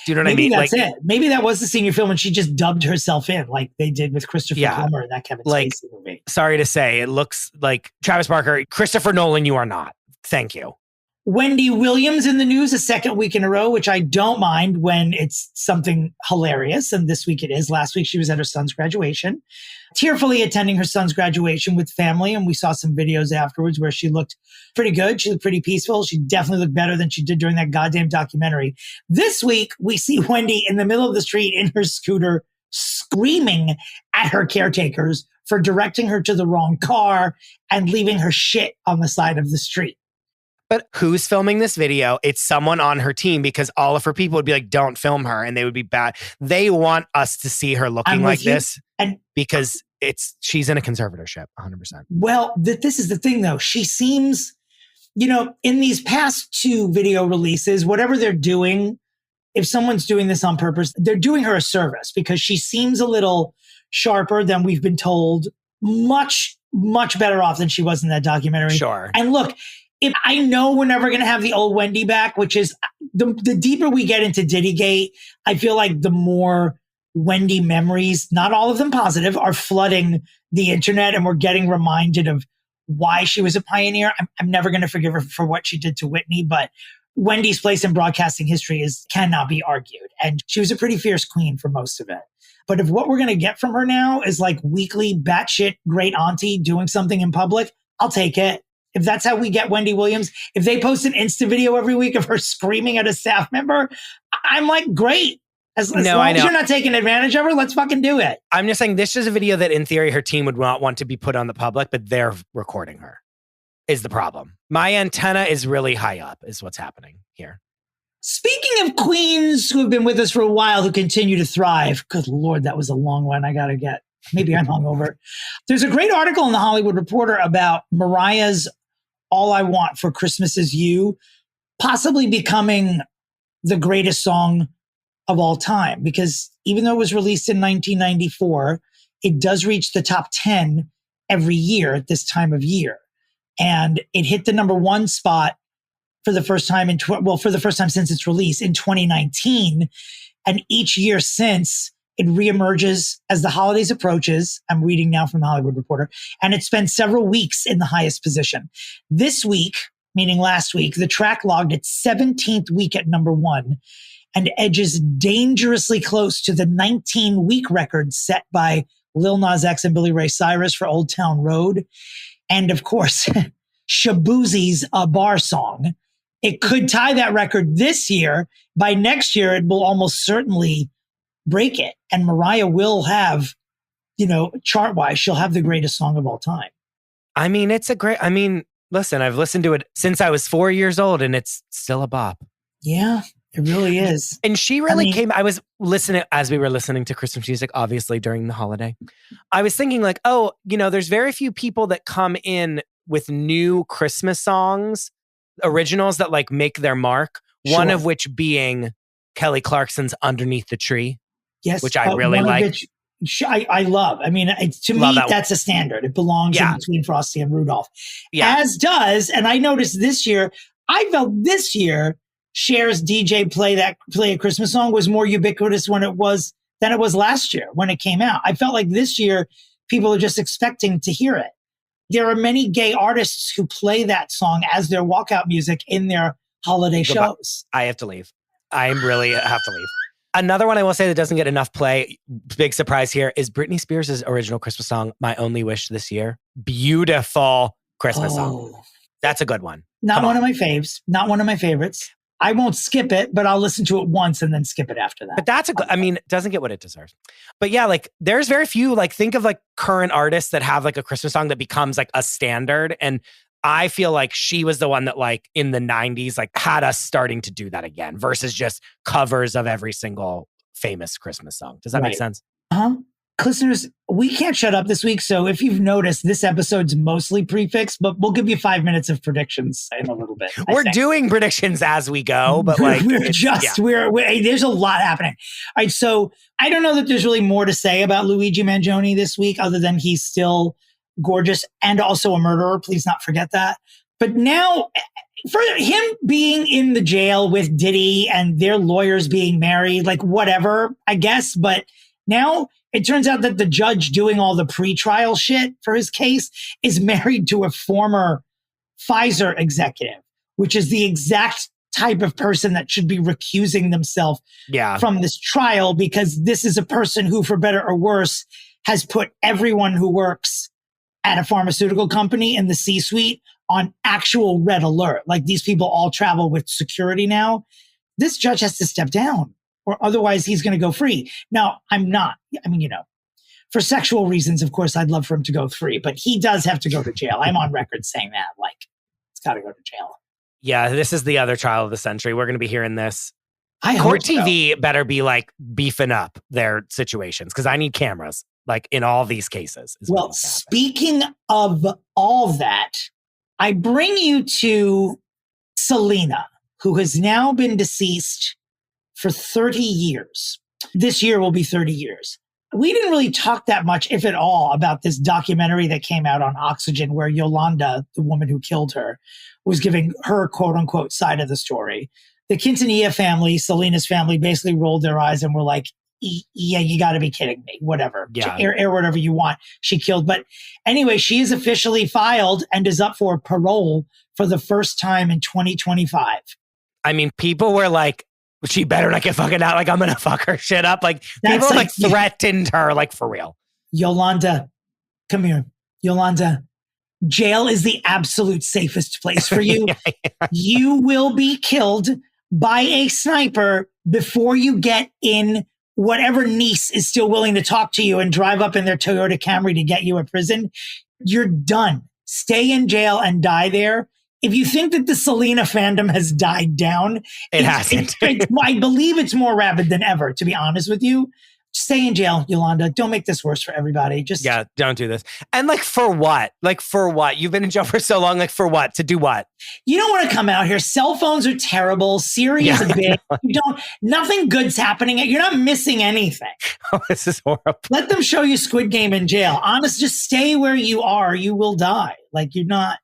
Do you know what I mean? That's it. Maybe that was the senior film and she just dubbed herself in like they did with Christopher Plummer in that Kevin Spacey movie. Sorry to say, it looks like Travis Barker, Christopher Nolan, you are not. Thank you. Wendy Williams in the news a second week in a row, which I don't mind when it's something hilarious. And this week it is. Last week she was at her son's graduation, tearfully attending her son's graduation with family. And we saw some videos afterwards where she looked pretty good. She looked pretty peaceful. She definitely looked better than she did during that goddamn documentary. This week we see Wendy in the middle of the street in her scooter screaming at her caretakers for directing her to the wrong car and leaving her shit on the side of the street. But who's filming this video? It's someone on her team because all of her people would be like, don't film her. And they would be bad. They want us to see her looking like this because she's in a conservatorship, 100%. Well, this is the thing, though. She seems, in these past 2 video releases, whatever they're doing, if someone's doing this on purpose, they're doing her a service because she seems a little sharper than we've been told. Much, much better off than she was in that documentary. Sure. And look, if I know we're never going to have the old Wendy back, which is the deeper we get into Diddygate, I feel like the more Wendy memories, not all of them positive, are flooding the internet and we're getting reminded of why she was a pioneer. I'm never going to forgive her for what she did to Whitney, but Wendy's place in broadcasting history cannot be argued. And she was a pretty fierce queen for most of it. But if what we're going to get from her now is like weekly batshit great auntie doing something in public, I'll take it. If that's how we get Wendy Williams, if they post an Insta video every week of her screaming at a staff member, I'm like, great. As long as you're not taking advantage of her, let's fucking do it. I'm just saying this is a video that in theory her team would not want to be put on the public, but they're recording her is the problem. My antenna is really high up is what's happening here. Speaking of queens who have been with us for a while, who continue to thrive. Good Lord, that was a long one. I got to get, maybe I'm hungover. There's a great article in the Hollywood Reporter about Mariah's All I Want for Christmas Is You possibly becoming the greatest song of all time, because even though it was released in 1994, it does reach the top 10 every year at this time of year. And it hit the number 1 spot for the first time for the first time since its release in 2019. And each year since, it reemerges as the holidays approaches. I'm reading now from the Hollywood Reporter, and it spent several weeks in the highest position. This week, meaning last week, the track logged its 17th week at number 1 and edges dangerously close to the 19-week record set by Lil Nas X and Billy Ray Cyrus for Old Town Road. And of course, Shaboozie's A Bar Song. It could tie that record this year. By next year, it will almost certainly break it. And Mariah will have, chart-wise, she'll have the greatest song of all time. I mean, listen, I've listened to it since I was 4 years old and it's still a bop. Yeah, it really is. And she really I was listening as we were listening to Christmas music, obviously during the holiday. I was thinking like, there's very few people that come in with new Christmas songs, originals that like make their mark. Sure. One of which being Kelly Clarkson's Underneath the Tree. Yes. Which I really like. I love. I mean, to me, that's a standard. It belongs in between Frosty and Rudolph. Yeah. As does, and I noticed this year, Cher's DJ play a Christmas song was more ubiquitous than it was last year when it came out. I felt like this year people are just expecting to hear it. There are many gay artists who play that song as their walkout music in their holiday shows. I have to leave. I really have to leave. Another one I will say that doesn't get enough play, big surprise here, is Britney Spears' original Christmas song, My Only Wish This Year. Beautiful Christmas song. That's a good one. Not one of my faves. Not one of my favorites. I won't skip it, but I'll listen to it once and then skip it after that. But that's it doesn't get what it deserves. But yeah, like there's very few, like think of like current artists that have like a Christmas song that becomes like a standard. And I feel like she was the one that like in the 90s, like had us starting to do that again versus just covers of every single famous Christmas song. Does that make sense? Uh-huh. Listeners, we can't shut up this week. So if you've noticed, this episode's mostly Pre-Fixe, but we'll give you 5 minutes of predictions in a little bit. We're doing predictions as we go, but like there's a lot happening. All right. So I don't know that there's really more to say about Luigi Mangione this week, other than he's still gorgeous and also a murderer. Please not forget that. But now, for him being in the jail with Diddy and their lawyers being married, like whatever, I guess. But now it turns out that the judge doing all the pretrial shit for his case is married to a former Pfizer executive, which is the exact type of person that should be recusing themselves from this trial, because this is a person who, for better or worse, has put everyone who works at a pharmaceutical company in the C-suite on actual red alert. Like, these people all travel with security now. This judge has to step down, or otherwise he's going to go free. Now, for sexual reasons, of course, I'd love for him to go free, but he does have to go to jail. I'm on record saying that. Like, it's got to go to jail. Yeah, this is the other trial of the century. We're going to be hearing this. Court TV better be like beefing up their situations, because I need cameras like in all these cases. Well, speaking of all that, I bring you to Selena, who has now been deceased for 30 years. This year will be 30 years. We didn't really talk that much, if at all, about this documentary that came out on Oxygen, where Yolanda, the woman who killed her, was giving her quote unquote side of the story. The Quintanilla family, Selena's family, basically rolled their eyes and were like, yeah, you got to be kidding me. Whatever. Yeah. Air whatever you want. She killed. But anyway, she is officially filed and is up for parole for the first time in 2025. I mean, people were like, she better not get fucking out. Like, I'm going to fuck her shit up. Like, people like threatened her, like, for real. Yolanda, come here. Yolanda, jail is the absolute safest place for you. You will be killed by a sniper before you get in whatever niece is still willing to talk to you and drive up in their Toyota Camry to get you a prison. You're done. Stay in jail and die there. If you think that the Selena fandom has died down, it hasn't. I believe it's more rabid than ever, to be honest with you. Stay in jail, Yolanda. Don't make this worse for everybody. Don't do this. And like, for what? Like, for what? You've been in jail for so long. Like, for what? To do what? You don't want to come out here. Cell phones are terrible. Siri is a big. Nothing good's happening. You're not missing anything. Oh, this is horrible. Let them show you Squid Game in jail. Honest, just stay where you are. You will die. Like, you're not,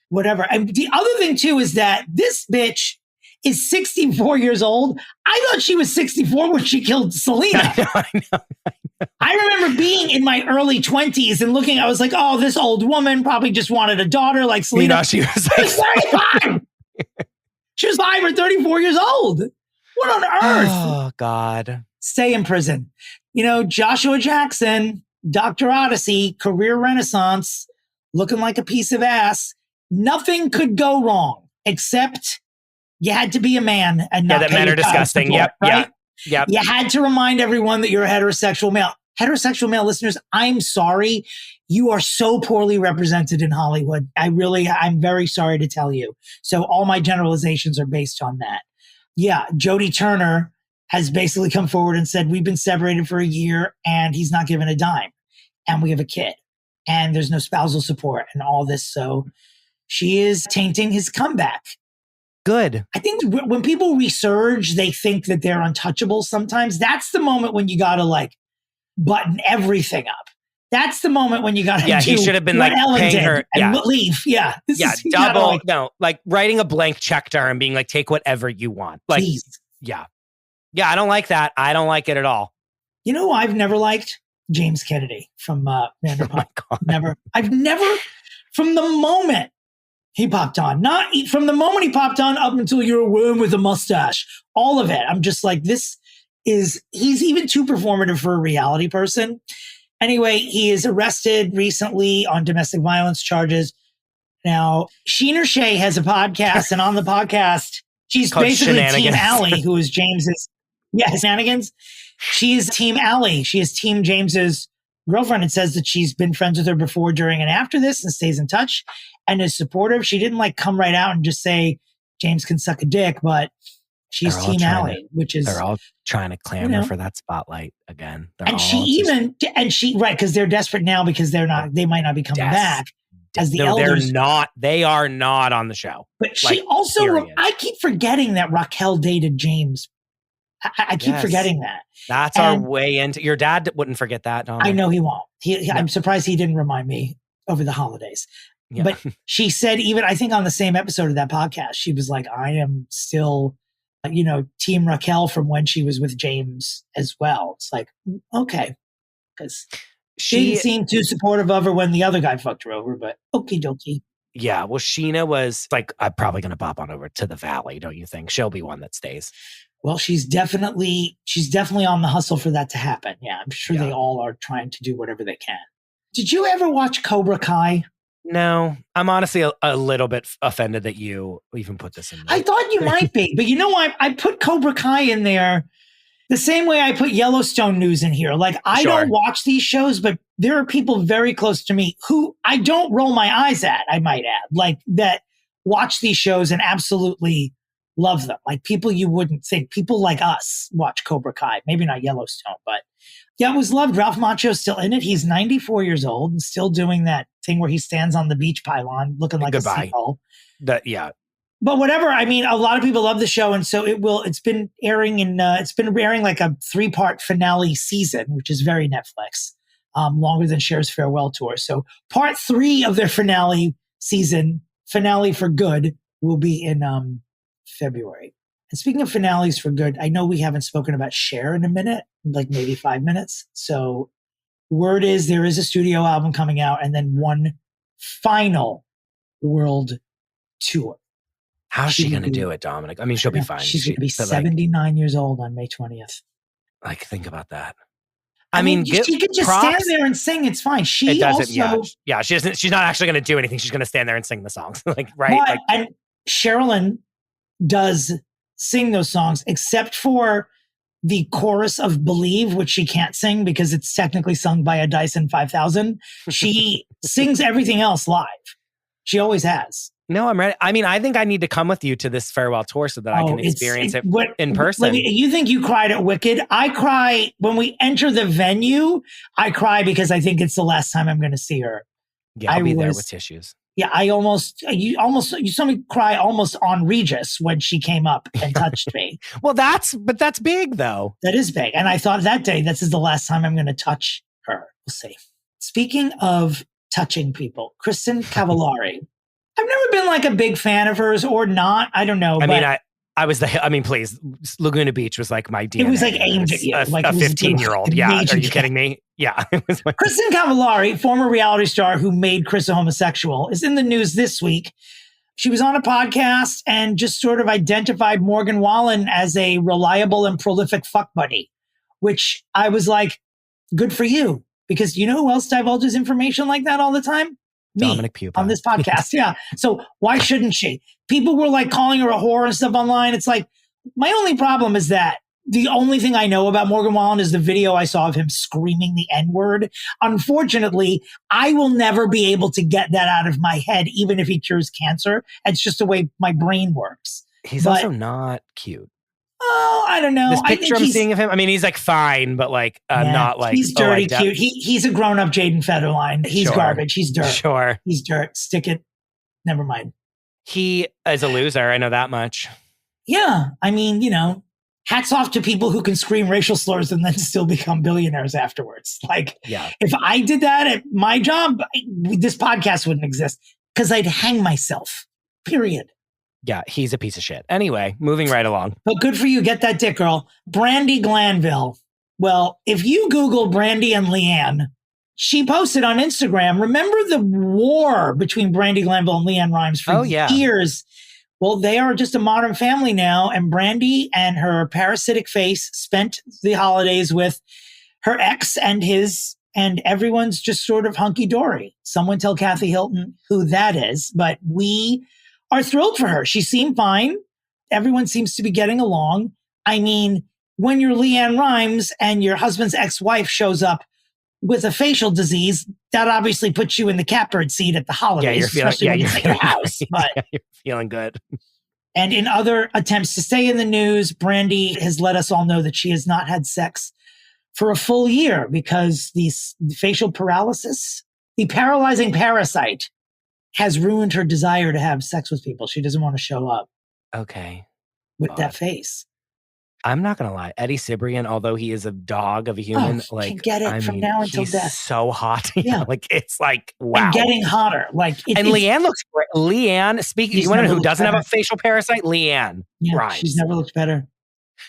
whatever. And the other thing too is that this bitch is 64 years old. I thought she was 64 when she killed Selena. I know. I remember being in my early 20s and looking, I was like, oh, this old woman probably just wanted a daughter like Selena. She was like 35. She was 5 or 34 years old. What on earth? Oh, God. Stay in prison. Joshua Jackson, Dr. Odyssey, career renaissance, looking like a piece of ass. Nothing could go wrong except you had to be a man and not. Yeah, that men are disgusting. Support, yep. right? Yep. You had to remind everyone that you're a heterosexual male. Heterosexual male listeners, I'm sorry. You are so poorly represented in Hollywood. I'm very sorry to tell you. So all my generalizations are based on that. Yeah, Jodie Turner has basically come forward and said, we've been separated for a year and he's not given a dime. And we have a kid. And there's no spousal support and all this. So she is tainting his comeback. Good. I think when people resurge, they think that they're untouchable sometimes. That's the moment when you got to like button everything up. That's the moment when you got to he should have been like paying her and leave. Yeah. Double. Like writing a blank check to her and being like, take whatever you want. Like, please. Yeah. I don't like that. I don't like it at all. You know who I've never liked? James Kennedy from Vanderpump. Never. I've never, from the moment he popped on, from the moment he popped on up until you're a worm with a mustache, all of it. I'm just like, he's even too performative for a reality person. Anyway, he is arrested recently on domestic violence charges. Now, Sheen or Shay has a podcast, and on the podcast, She's basically Team Allie, who is James's, shenanigans. She's Team Allie. She is Team James's girlfriend and says that she's been friends with her before, during, and after this and stays in touch and is supportive. She didn't come right out and just say James can suck a dick, but she's Team Allie, which is... They're all trying to clamor for that spotlight again. Right, because they're desperate now because they might not be coming back. As the elders. They're not. They are not on the show. But she also, period. I keep forgetting that Raquel dated James. I keep forgetting that. That's our way into... Your dad wouldn't forget that, Dominic. I know he won't. I'm surprised he didn't remind me over the holidays. Yeah. But she said, even I think on the same episode of that podcast, she was like, I am still, Team Raquel from when she was with James as well. It's like, okay. Because she didn't seem too supportive of her when the other guy fucked her over, but okie dokie. Yeah, well, Sheena was like, I'm probably going to pop on over to the Valley, don't you think? She'll be one that stays. Well, she's definitely on the hustle for that to happen. Yeah, I'm sure they all are trying to do whatever they can. Did you ever watch Cobra Kai? No, I'm honestly a little bit offended that you even put this in there. I thought you might be, but I put Cobra Kai in there the same way I put Yellowstone News in here. I don't watch these shows, but there are people very close to me who I don't roll my eyes at, I might add, that watch these shows and absolutely love them. People you wouldn't think. People like us watch Cobra Kai. Maybe not Yellowstone, but yeah, it was loved. Ralph Macchio's still in it. He's 94 years old and still doing that thing where he stands on the beach pylon looking like a seagull. But whatever. I mean, a lot of people love the show, and so it's been airing like a 3-part finale season, which is very Netflix, longer than Cher's farewell tour. So part 3 of their finale season, finale for good, will be in February. And speaking of finales for good, I know we haven't spoken about Cher in a minute, maybe 5 minutes. So word is there is a studio album coming out and then one final world tour. How's she going to do it, Dominic? I mean, she'll be fine. She's going to be 79 years old on May 20th. Think about that. I mean, she could just stand there and sing. It's fine. She doesn't. Yeah. She doesn't. She's not actually going to do anything. She's going to stand there and sing the songs. Right. And Sherilyn does sing those songs, except for the chorus of Believe, which she can't sing because it's technically sung by a Dyson 5000. She sings everything else live. She always has. No, I'm ready. I mean, I think I need to come with you to this farewell tour so that I can experience it in person. You think you cried at Wicked? I cry when we enter the venue. I cry because I think it's the last time I'm going to see her. Yeah, I'll be there with tissues. Yeah, you saw me cry almost on Regis when she came up and touched me. Well, that's big though. That is big. And I thought that day, this is the last time I'm going to touch her. We'll see. Speaking of touching people, Kristin Cavallari. I've never been a big fan of hers or not. I don't know. Please, Laguna Beach was my DNA. It was aimed at you. A 15-year-old. Yeah. Are you kidding me? Yeah. Kristin Cavallari, former reality star who made Chris a homosexual, is in the news this week. She was on a podcast and just sort of identified Morgan Wallen as a reliable and prolific fuck buddy, which I was like, good for you. Because you know who else divulges information like that all the time? Me, Dominick Pupa. On this podcast. Yeah. So why shouldn't she? People were calling her a whore and stuff online. It's my only problem is that the only thing I know about Morgan Wallen is the video I saw of him screaming the N-word. Unfortunately, I will never be able to get that out of my head, even if he cures cancer. It's just the way my brain works. He's also not cute. Oh, I don't know. This picture I'm seeing of him, I mean, he's fine, but not he's dirty cute. He's a grown-up Jaden Federline. He's garbage. He's dirt. Sure. He's dirt. Stick it. Never mind. He is a loser. I know that much. Yeah. I mean, hats off to people who can scream racial slurs and then still become billionaires afterwards. If I did that at my job, this podcast wouldn't exist because I'd hang myself. Period. Yeah, he's a piece of shit. Anyway, moving right along. But good for you. Get that dick, girl. Brandi Glanville. Well, if you Google Brandi and Leanne, she posted on Instagram, remember the war between Brandi Glanville and Leanne Rimes for years? Well, they are just a modern family now. And Brandi and her parasitic face spent the holidays with her ex and everyone's just sort of hunky-dory. Someone tell Kathy Hilton who that is. But we are thrilled for her. She seemed fine. everyone seems to be getting along. I mean, when you're Leanne Rimes and your husband's ex-wife shows up with a facial disease, that obviously puts you in the catbird seat at the holidays, especially when you're at your house. But you're feeling good. And in other attempts to stay in the news, Brandy has let us all know that she has not had sex for a full year because the facial paralysis, the paralyzing parasite, has ruined her desire to have sex with people. She doesn't want to show up. Okay. With that face. I'm not going to lie. Eddie Cibrian, although he is a dog of a human, can get it from now until death. So hot. Yeah. It's like, wow. And getting hotter. And Leanne looks great. Leanne, speaking, you want to know who doesn't have a facial parasite? Leanne. Yeah, Rimes. She's never looked better.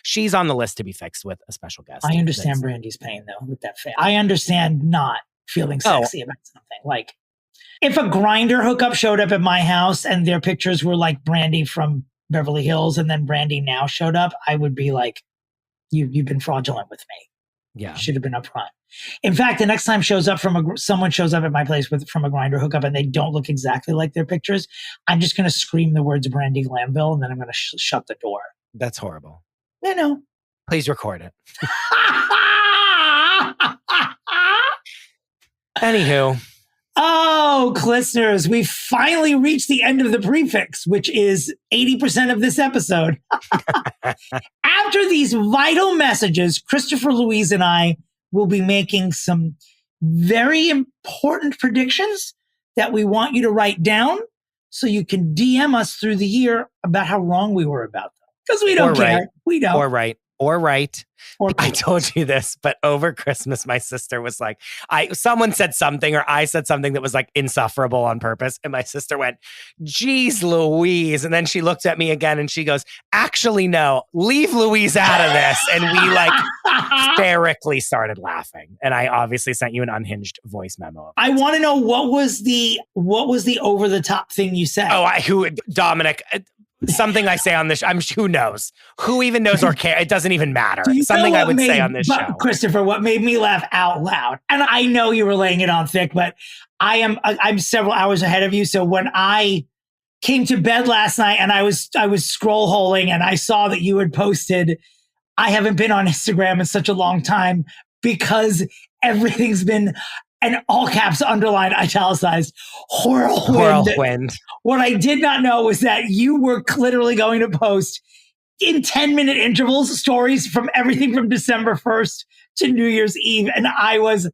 She's on the list to be fixed with a special guest. I understand Brandy's pain, though, with that face. I understand not feeling sexy about something. Like, if a Grindr hookup showed up at my house and their pictures were like Brandy from Beverly Hills and then Brandy Now showed up, I would be like, you've been fraudulent with me. Yeah. You should have been upfront. In fact, the next time someone shows up at my place from a Grindr hookup and they don't look exactly like their pictures, I'm just going to scream the words Brandy Glanville and then I'm going to shut the door. That's horrible. I know. Please record it. Anywho. Oh, Clisteners, we finally reached the end of the Pre-Fixe, which is 80% of this episode. After these vital messages, Christopher, Louise, and I will be making some very important predictions that we want you to write down so you can DM us through the year about how wrong we were about them. Because we don't care. Right. We don't. Or right. I told you this, but over Christmas, my sister was like, someone said something or I said something that was like insufferable on purpose. And my sister went, geez, Louise. And then she looked at me again and she goes, actually, no, leave Louise out of this. And we like hysterically started laughing. And I obviously sent you an unhinged voice memo. I want to know what was the over the top thing you said? Dominic, something I say on this, who knows? Who even knows or care? It doesn't even matter. Something I would say on this show. Christopher, what made me laugh out loud, and I know you were laying it on thick, but I'm several hours ahead of you. So when I came to bed last night and I was scroll holing and I saw that you had posted, I haven't been on Instagram in such a long time because everything's been an all caps underlined italicized whirlwind. What I did not know was that you were literally going to post in 10-minute intervals stories from everything from December 1st to New Year's Eve. And I was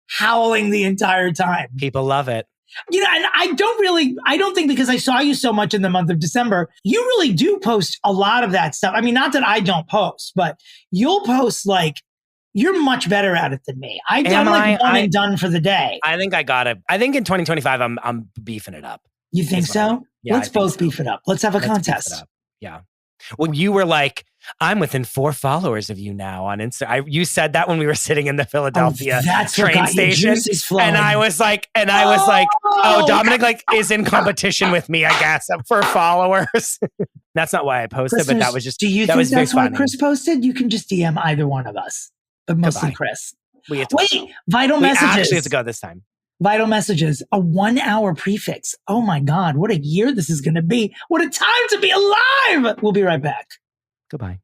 howling the entire time. People love it. And I don't think because I saw you so much in the month of December, you really do post a lot of that stuff. I mean, not that I don't post, but you'll post you're much better at it than me. I'm like one and done for the day. I think I got it. I think in 2025, I'm beefing it up. You think so? Yeah, Let's both beef it up. Let's have a contest. Yeah. When you were like, I'm within 4 followers of you now on Instagram. You said that when we were sitting in the Philadelphia train station. And I was like, oh, Dominic is in competition with me, I guess, for followers. That's not why I posted, but that was just, do you think that's why Chris posted? You can just DM either one of us. But mostly Chris. Vital messages. We actually have to go this time. Vital messages. A 1-hour Pre-Fixe. Oh my God, what a year this is going to be. What a time to be alive. We'll be right back. Goodbye.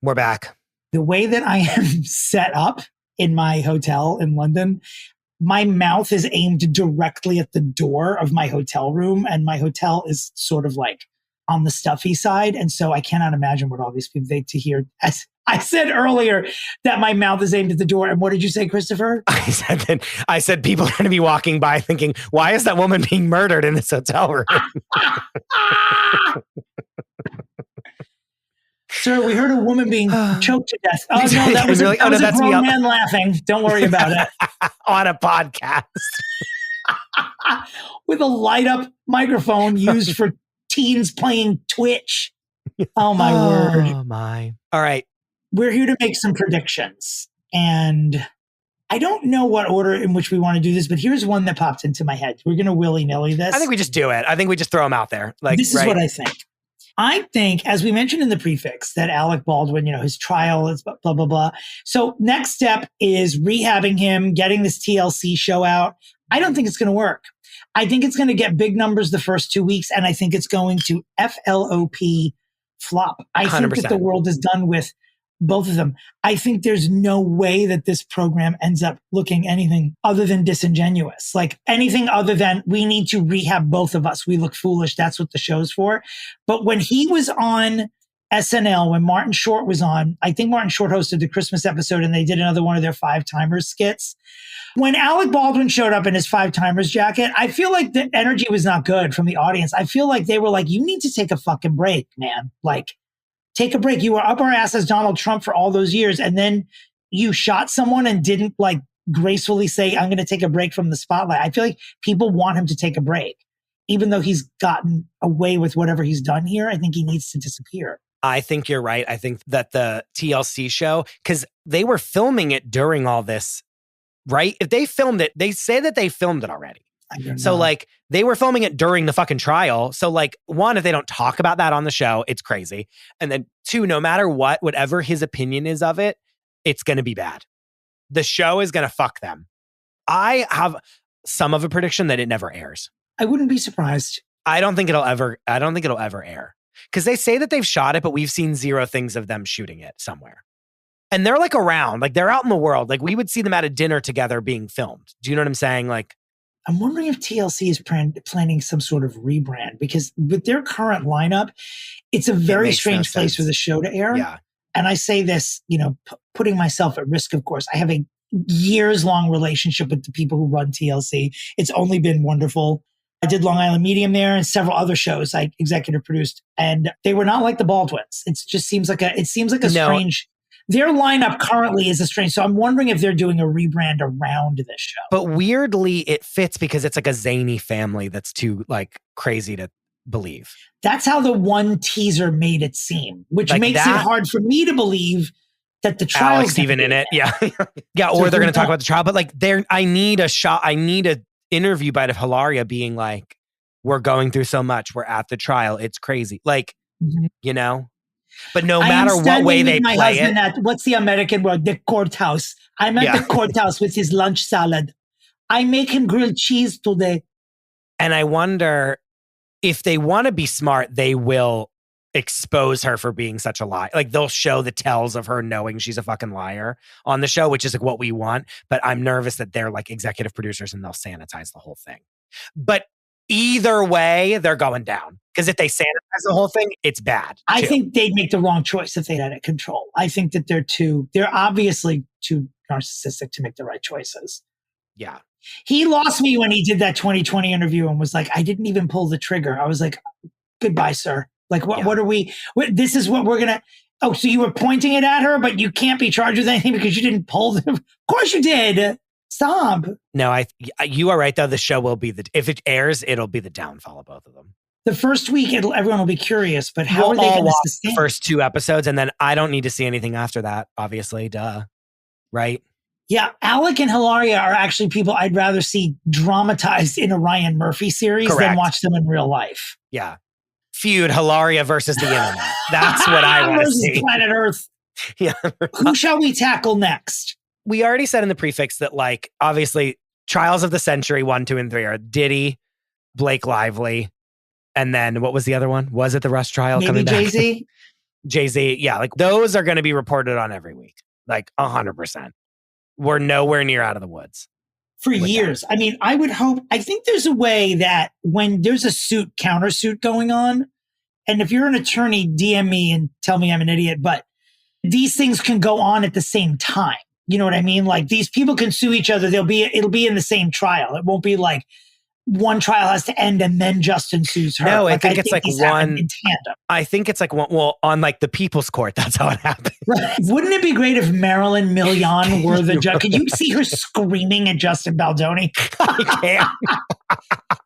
We're back. The way that I am set up in my hotel in London, my mouth is aimed directly at the door of my hotel room. And my hotel is sort of like on the stuffy side. And so I cannot imagine what all these people need to hear. As I said earlier that my mouth is aimed at the door. And what did you say, Christopher? I said people are going to be walking by thinking, why is that woman being murdered in this hotel room? Sir, we heard a woman being choked to death. Oh, no, that was, that was a grown man laughing. Don't worry about it. On a podcast. With a light-up microphone used for teens playing Twitch. Oh, my word. Oh, my. All right. We're here to make some predictions. And I don't know what order in which we want to do this, but here's one that popped into my head. We're going to willy-nilly this. I think we just do it. I think we just throw them out there. This is what I think. I think, as we mentioned in the Pre-Fixe, that Alec Baldwin, his trial is blah, blah, blah. So next step is rehabbing him, getting this TLC show out. I don't think it's going to work. I think it's going to get big numbers the first 2 weeks, and I think it's going to FLOP flop. I 100%. think that the world is done with both of them. I think there's no way that this program ends up looking anything other than disingenuous. Like anything other than we need to rehab both of us. We look foolish. That's what the show's for. But when he was on SNL, when Martin Short was on, I think Martin Short hosted the Christmas episode and they did another one of their 5-timers skits. When Alec Baldwin showed up in his 5-timers jacket, I feel like the energy was not good from the audience. I feel like they were like, you need to take a fucking break, man. Like, take a break. You were up our ass as Donald Trump for all those years. And then you shot someone and didn't like gracefully say, I'm going to take a break from the spotlight. I feel like people want him to take a break. Even though he's gotten away with whatever he's done here, I think he needs to disappear. I think you're right. I think that the TLC show, because they were filming it during all this, right? If they filmed it, they say that they filmed it already. So like they were filming it during the fucking trial. So like one, if they don't talk about that on the show, it's crazy. And then two, no matter what, whatever his opinion is of it, it's going to be bad. The show is going to fuck them. I have some of a prediction that it never airs. I wouldn't be surprised. I don't think it'll ever air. Because they say that they've shot it, but we've seen zero things of them shooting it somewhere. And they're like around, like they're out in the world. Like we would see them at a dinner together being filmed. Do you know what I'm saying? Like, I'm wondering if TLC is planning some sort of rebrand because with their current lineup, it's a very strange place for the show to air. Yeah. And I say this, putting myself at risk, of course. I have a years-long relationship with the people who run TLC. It's only been wonderful. I did Long Island Medium there and several other shows I executive produced, and they were not like the Baldwins. It just seems like a strange. Their lineup currently is a strange. So I'm wondering if they're doing a rebrand around this show. But weirdly, it fits because it's like a zany family that's too like crazy to believe. That's how the one teaser made it seem, which like makes it hard for me to believe that the trial's Alex even in it. Yeah. Yeah. Or they're going to talk about the trial, but like I need a shot. I need a interview bite of Hilaria being like, we're going through so much. We're at the trial. It's crazy. Like, but no matter what way they play it. What's the American word? The courthouse. I'm at the courthouse with his lunch salad. I make him grilled cheese today. And I wonder if they want to be smart, they will expose her for being such a lie. Like they'll show the tells of her knowing she's a fucking liar on the show, which is like what we want. But I'm nervous that they're like executive producers and they'll sanitize the whole thing. But either way, they're going down. Because if they sanitize the whole thing, it's bad. I think they'd make the wrong choice if they had it control. I think that they're obviously too narcissistic to make the right choices. Yeah. He lost me when he did that 2020 interview and was like, I didn't even pull the trigger. I was like, goodbye, sir. Like, what are we, this is what we're going to, oh, so you were pointing it at her, but you can't be charged with anything because you didn't pull them. Of course you did. Stop. No, you are right, though. The show will be if it airs, it'll be the downfall of both of them. The first week, everyone will be curious, but how are they going to sustain the first 2 episodes? And then I don't need to see anything after that, obviously. Duh. Right? Yeah. Alec and Hilaria are actually people I'd rather see dramatized in a Ryan Murphy series than watch them in real life. Yeah. Feud Hilaria versus the internet. That's what I want to see. Planet Earth. Yeah. Who shall we tackle next? We already said in the Pre-Fixe that, like, obviously, trials of the century 1, 2, and 3 are Diddy, Blake Lively, and then what was the other one? Was it the Rush trial coming back? Jay-Z? Jay-Z, yeah. Like, those are going to be reported on every week. Like, 100%. We're nowhere near out of the woods. For years. I mean, I think there's a way that when there's a countersuit going on, and if you're an attorney, DM me and tell me I'm an idiot, but these things can go on at the same time. You know what I mean? Like these people can sue each other. It'll be in the same trial. It won't be like one trial has to end and then Justin sues her. No, I think it's like one in tandem. I think it's like one. Well, on like the People's Court, that's how it happened. Right. Wouldn't it be great if Marilyn Milian were the judge? Could you see her screaming at Justin Baldoni? I can't.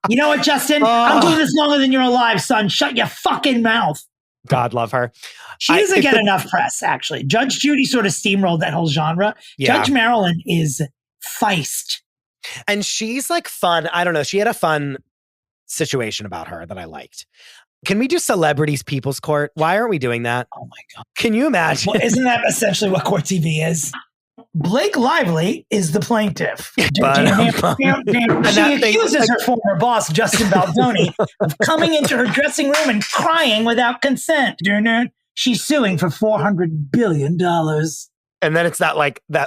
You know what, Justin? I'm doing this longer than you're alive, son. Shut your fucking mouth. God love her. She doesn't get enough press, actually. Judge Judy sort of steamrolled that whole genre. Yeah. Judge Marilyn is feist. And she's like fun. I don't know. She had a fun situation about her that I liked. Can we do Celebrities People's Court? Why aren't we doing that? Oh my God. Can you imagine? Well, isn't that essentially what Court TV is? Blake Lively is the plaintiff. She accuses her former boss, Justin Baldoni, of coming into her dressing room and crying without consent. She's suing for $400 billion. And then it's that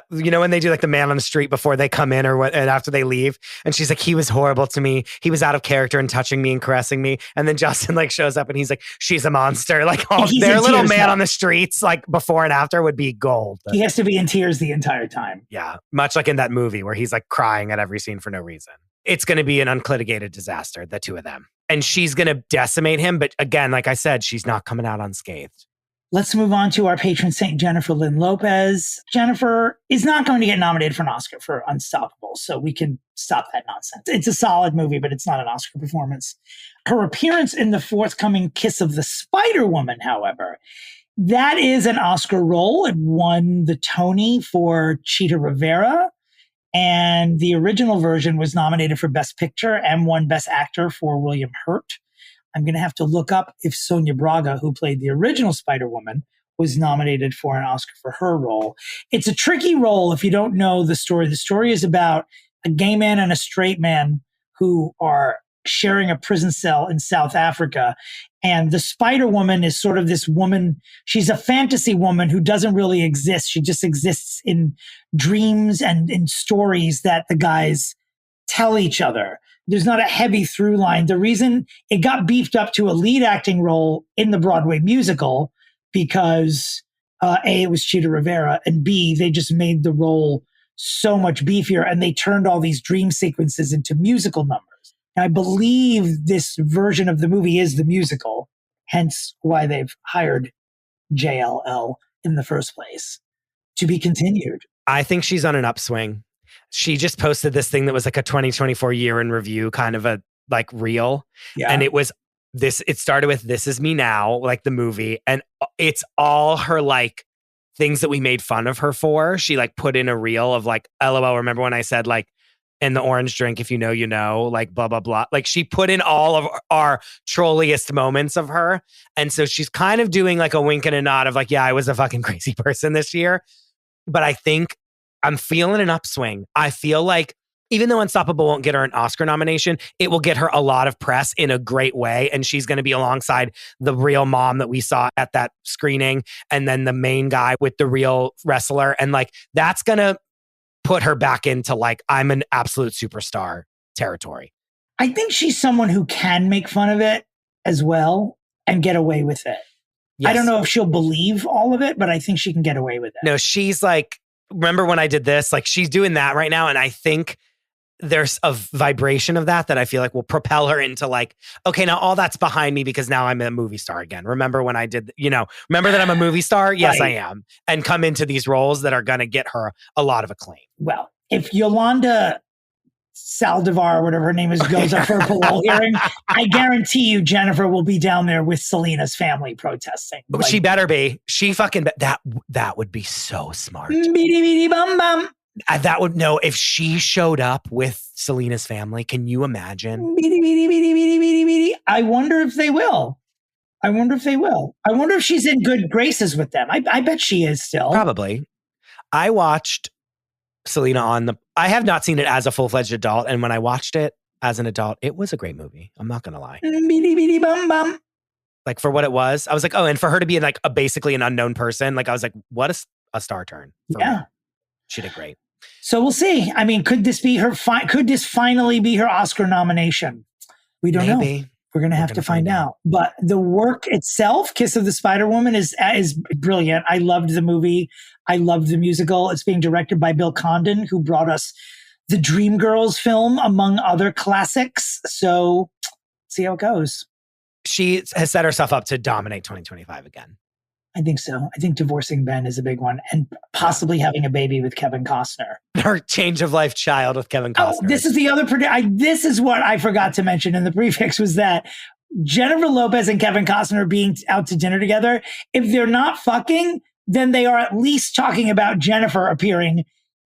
when they do like the man on the street before they come in and after they leave. And she's like, he was horrible to me. He was out of character and touching me and caressing me. And then Justin shows up and he's like, she's a monster. Like their little man on the streets, before and after would be gold. He has to be in tears the entire time. Yeah. Much like in that movie where he's crying at every scene for no reason. It's going to be an unlitigated disaster, the two of them. And she's going to decimate him. But again, like I said, she's not coming out unscathed. Let's move on to our patron saint, Jennifer Lynn Lopez. Jennifer is not going to get nominated for an Oscar for Unstoppable, so we can stop that nonsense. It's a solid movie, but it's not an Oscar performance. Her appearance in the forthcoming Kiss of the Spider-Woman, however, that is an Oscar role. It won the Tony for Chita Rivera, and the original version was nominated for Best Picture and won Best Actor for William Hurt. I'm going to have to look up if Sonia Braga, who played the original Spider-Woman, was nominated for an Oscar for her role. It's a tricky role if you don't know the story. The story is about a gay man and a straight man who are sharing a prison cell in South Africa. And the Spider-Woman is sort of this woman. She's a fantasy woman who doesn't really exist. She just exists in dreams and in stories that the guys tell each other. There's not a heavy through line. The reason it got beefed up to a lead acting role in the Broadway musical, because A, it was Chita Rivera, and B, they just made the role so much beefier and they turned all these dream sequences into musical numbers. And I believe this version of the movie is the musical, hence why they've hired JLO in the first place. To be continued. I think she's on an upswing. She just posted this thing that was a 2024 year in review, kind of a reel. Yeah. And it started with This Is Me Now, the movie. And it's all her things that we made fun of her for. She put in a reel of LOL. Remember when I said in the orange drink, if you know, you know, blah, blah, blah. She put in all of our trolliest moments of her. And so she's kind of doing a wink and a nod of yeah, I was a fucking crazy person this year. But I think I'm feeling an upswing. I feel even though Unstoppable won't get her an Oscar nomination, it will get her a lot of press in a great way. And she's going to be alongside the real mom that we saw at that screening. And then the main guy with the real wrestler. And that's going to put her back into I'm an absolute superstar territory. I think she's someone who can make fun of it as well and get away with it. Yes. I don't know if she'll believe all of it, but I think she can get away with it. No, she's remember when I did this? She's doing that right now. And I think there's a vibration of that I feel will propel her into okay, now all that's behind me because now I'm a movie star again. Remember when I did, remember that I'm a movie star? Yes, right. I am. And come into these roles that are going to get her a lot of acclaim. Well, if Yolanda Saldivar, whatever her name is, goes up for a parole hearing, I guarantee you Jennifer will be down there with Selena's family protesting. She better be. She fucking, that would be so smart. Bum bum. That would, no, if she showed up with Selena's family, can you imagine? I wonder if they will. I wonder if she's in good graces with them. I bet she is still. Probably. I watched Selena I have not seen it as a full-fledged adult. And when I watched it as an adult, it was a great movie. I'm not going to lie. Bum bum. For what it was, I was oh, and for her to be basically an unknown person, I was what a star turn. Yeah. Me. She did great. So we'll see. I mean, could this be could this finally be her Oscar nomination? We don't know. We're going to have to find out. But the work itself, Kiss of the Spider-Woman, is brilliant. I loved the movie. I loved the musical. It's being directed by Bill Condon, who brought us the Dreamgirls film, among other classics. So see how it goes. She has set herself up to dominate 2025 again. I think so. I think divorcing Ben is a big one, and possibly having a baby with Kevin Costner. Her change of life child with Kevin Costner. Oh, this is the other. This is what I forgot to mention in the Pre-Fixe, was that Jennifer Lopez and Kevin Costner being out to dinner together. If they're not fucking, then they are at least talking about Jennifer appearing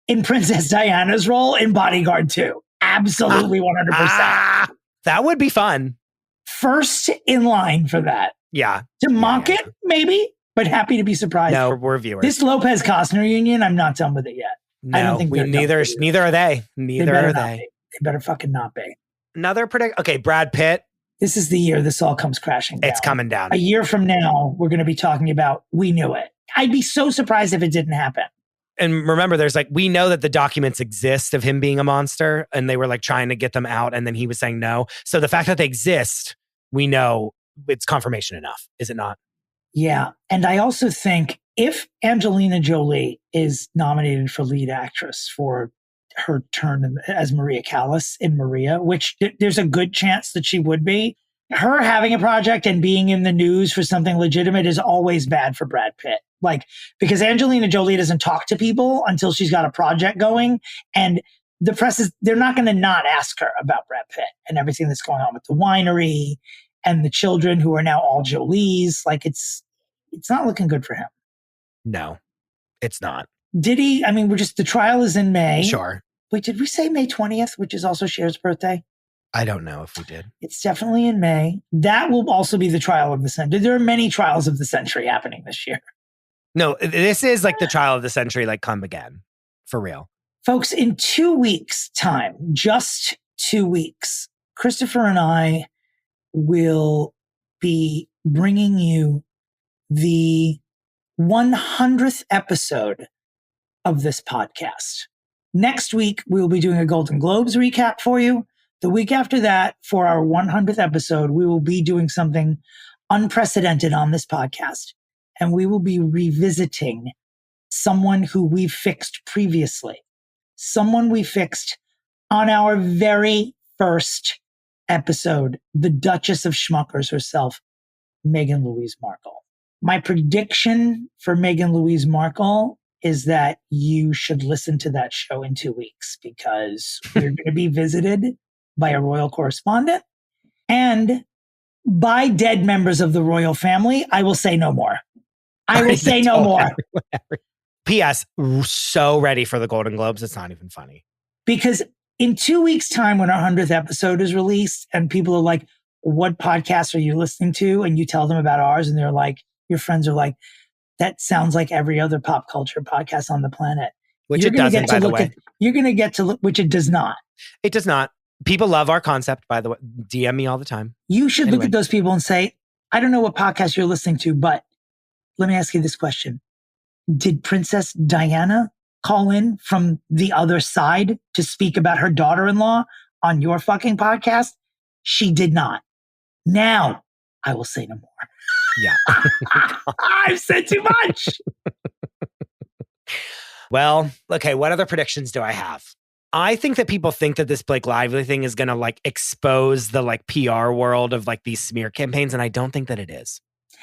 in Princess Diana's role in Bodyguard 2. Absolutely 100%. That would be fun. First in line for that. Yeah. To mock it, maybe. but happy to be surprised. No, we're viewers. This Lopez Costner union, I'm not done with it yet. No, I don't think neither are they. Neither are they. They better fucking not be. Another Okay, Brad Pitt. This is the year this all comes crashing down. It's coming down. A year from now, we're going to be talking about We Knew It. I'd be so surprised if it didn't happen. And remember, there's we know that the documents exist of him being a monster, and they were trying to get them out, and then he was saying no. So the fact that they exist, we know it's confirmation enough, is it not? Yeah. And I also think if Angelina Jolie is nominated for lead actress for her turn as Maria Callas in Maria, which there's a good chance that she would be, her having a project and being in the news for something legitimate is always bad for Brad Pitt. Because Angelina Jolie doesn't talk to people until she's got a project going. And the press they're not going to not ask her about Brad Pitt and everything that's going on with the winery and the children who are now all Jolies. It's not looking good for him. No, it's not. Did he? I mean, the trial is in May. Sure. Wait, did we say May 20th, which is also Cher's birthday? I don't know if we did. It's definitely in May. That will also be the trial of the century. There are many trials of the century happening this year. No, this is the trial of the century, come again. For real. Folks, in 2 weeks' time, just 2 weeks, Christopher and I will be bringing you the 100th episode of this podcast. Next week, we will be doing a Golden Globes recap for you. The week after that, for our 100th episode, we will be doing something unprecedented on this podcast. And we will be revisiting someone who we fixed previously. Someone we fixed on our very first episode, the Duchess of Schmuckers herself, Meghan Louise Markle. My prediction for Meghan Louise Markle is that you should listen to that show in 2 weeks because we're going to be visited by a royal correspondent and by dead members of the royal family. I will say no more. I will say no more. P.S. So ready for the Golden Globes. It's not even funny. Because in 2 weeks' time, when our 100th episode is released and people are like, what podcast are you listening to? And you tell them about ours and they're like, your friends are like, that sounds like every other pop culture podcast on the planet. Which it doesn't, by the way. You're going to get to look, which it does not. It does not. People love our concept, by the way. DM me all the time. You should look at those people and say, I don't know what podcast you're listening to, but let me ask you this question. Did Princess Diana call in from the other side to speak about her daughter-in-law on your fucking podcast? She did not. Now, I will say no more. Yeah. I've said too much. Well, okay, what other predictions do I have? I think that people think that this Blake Lively thing is going to expose the PR world of these smear campaigns. And I don't think that it is.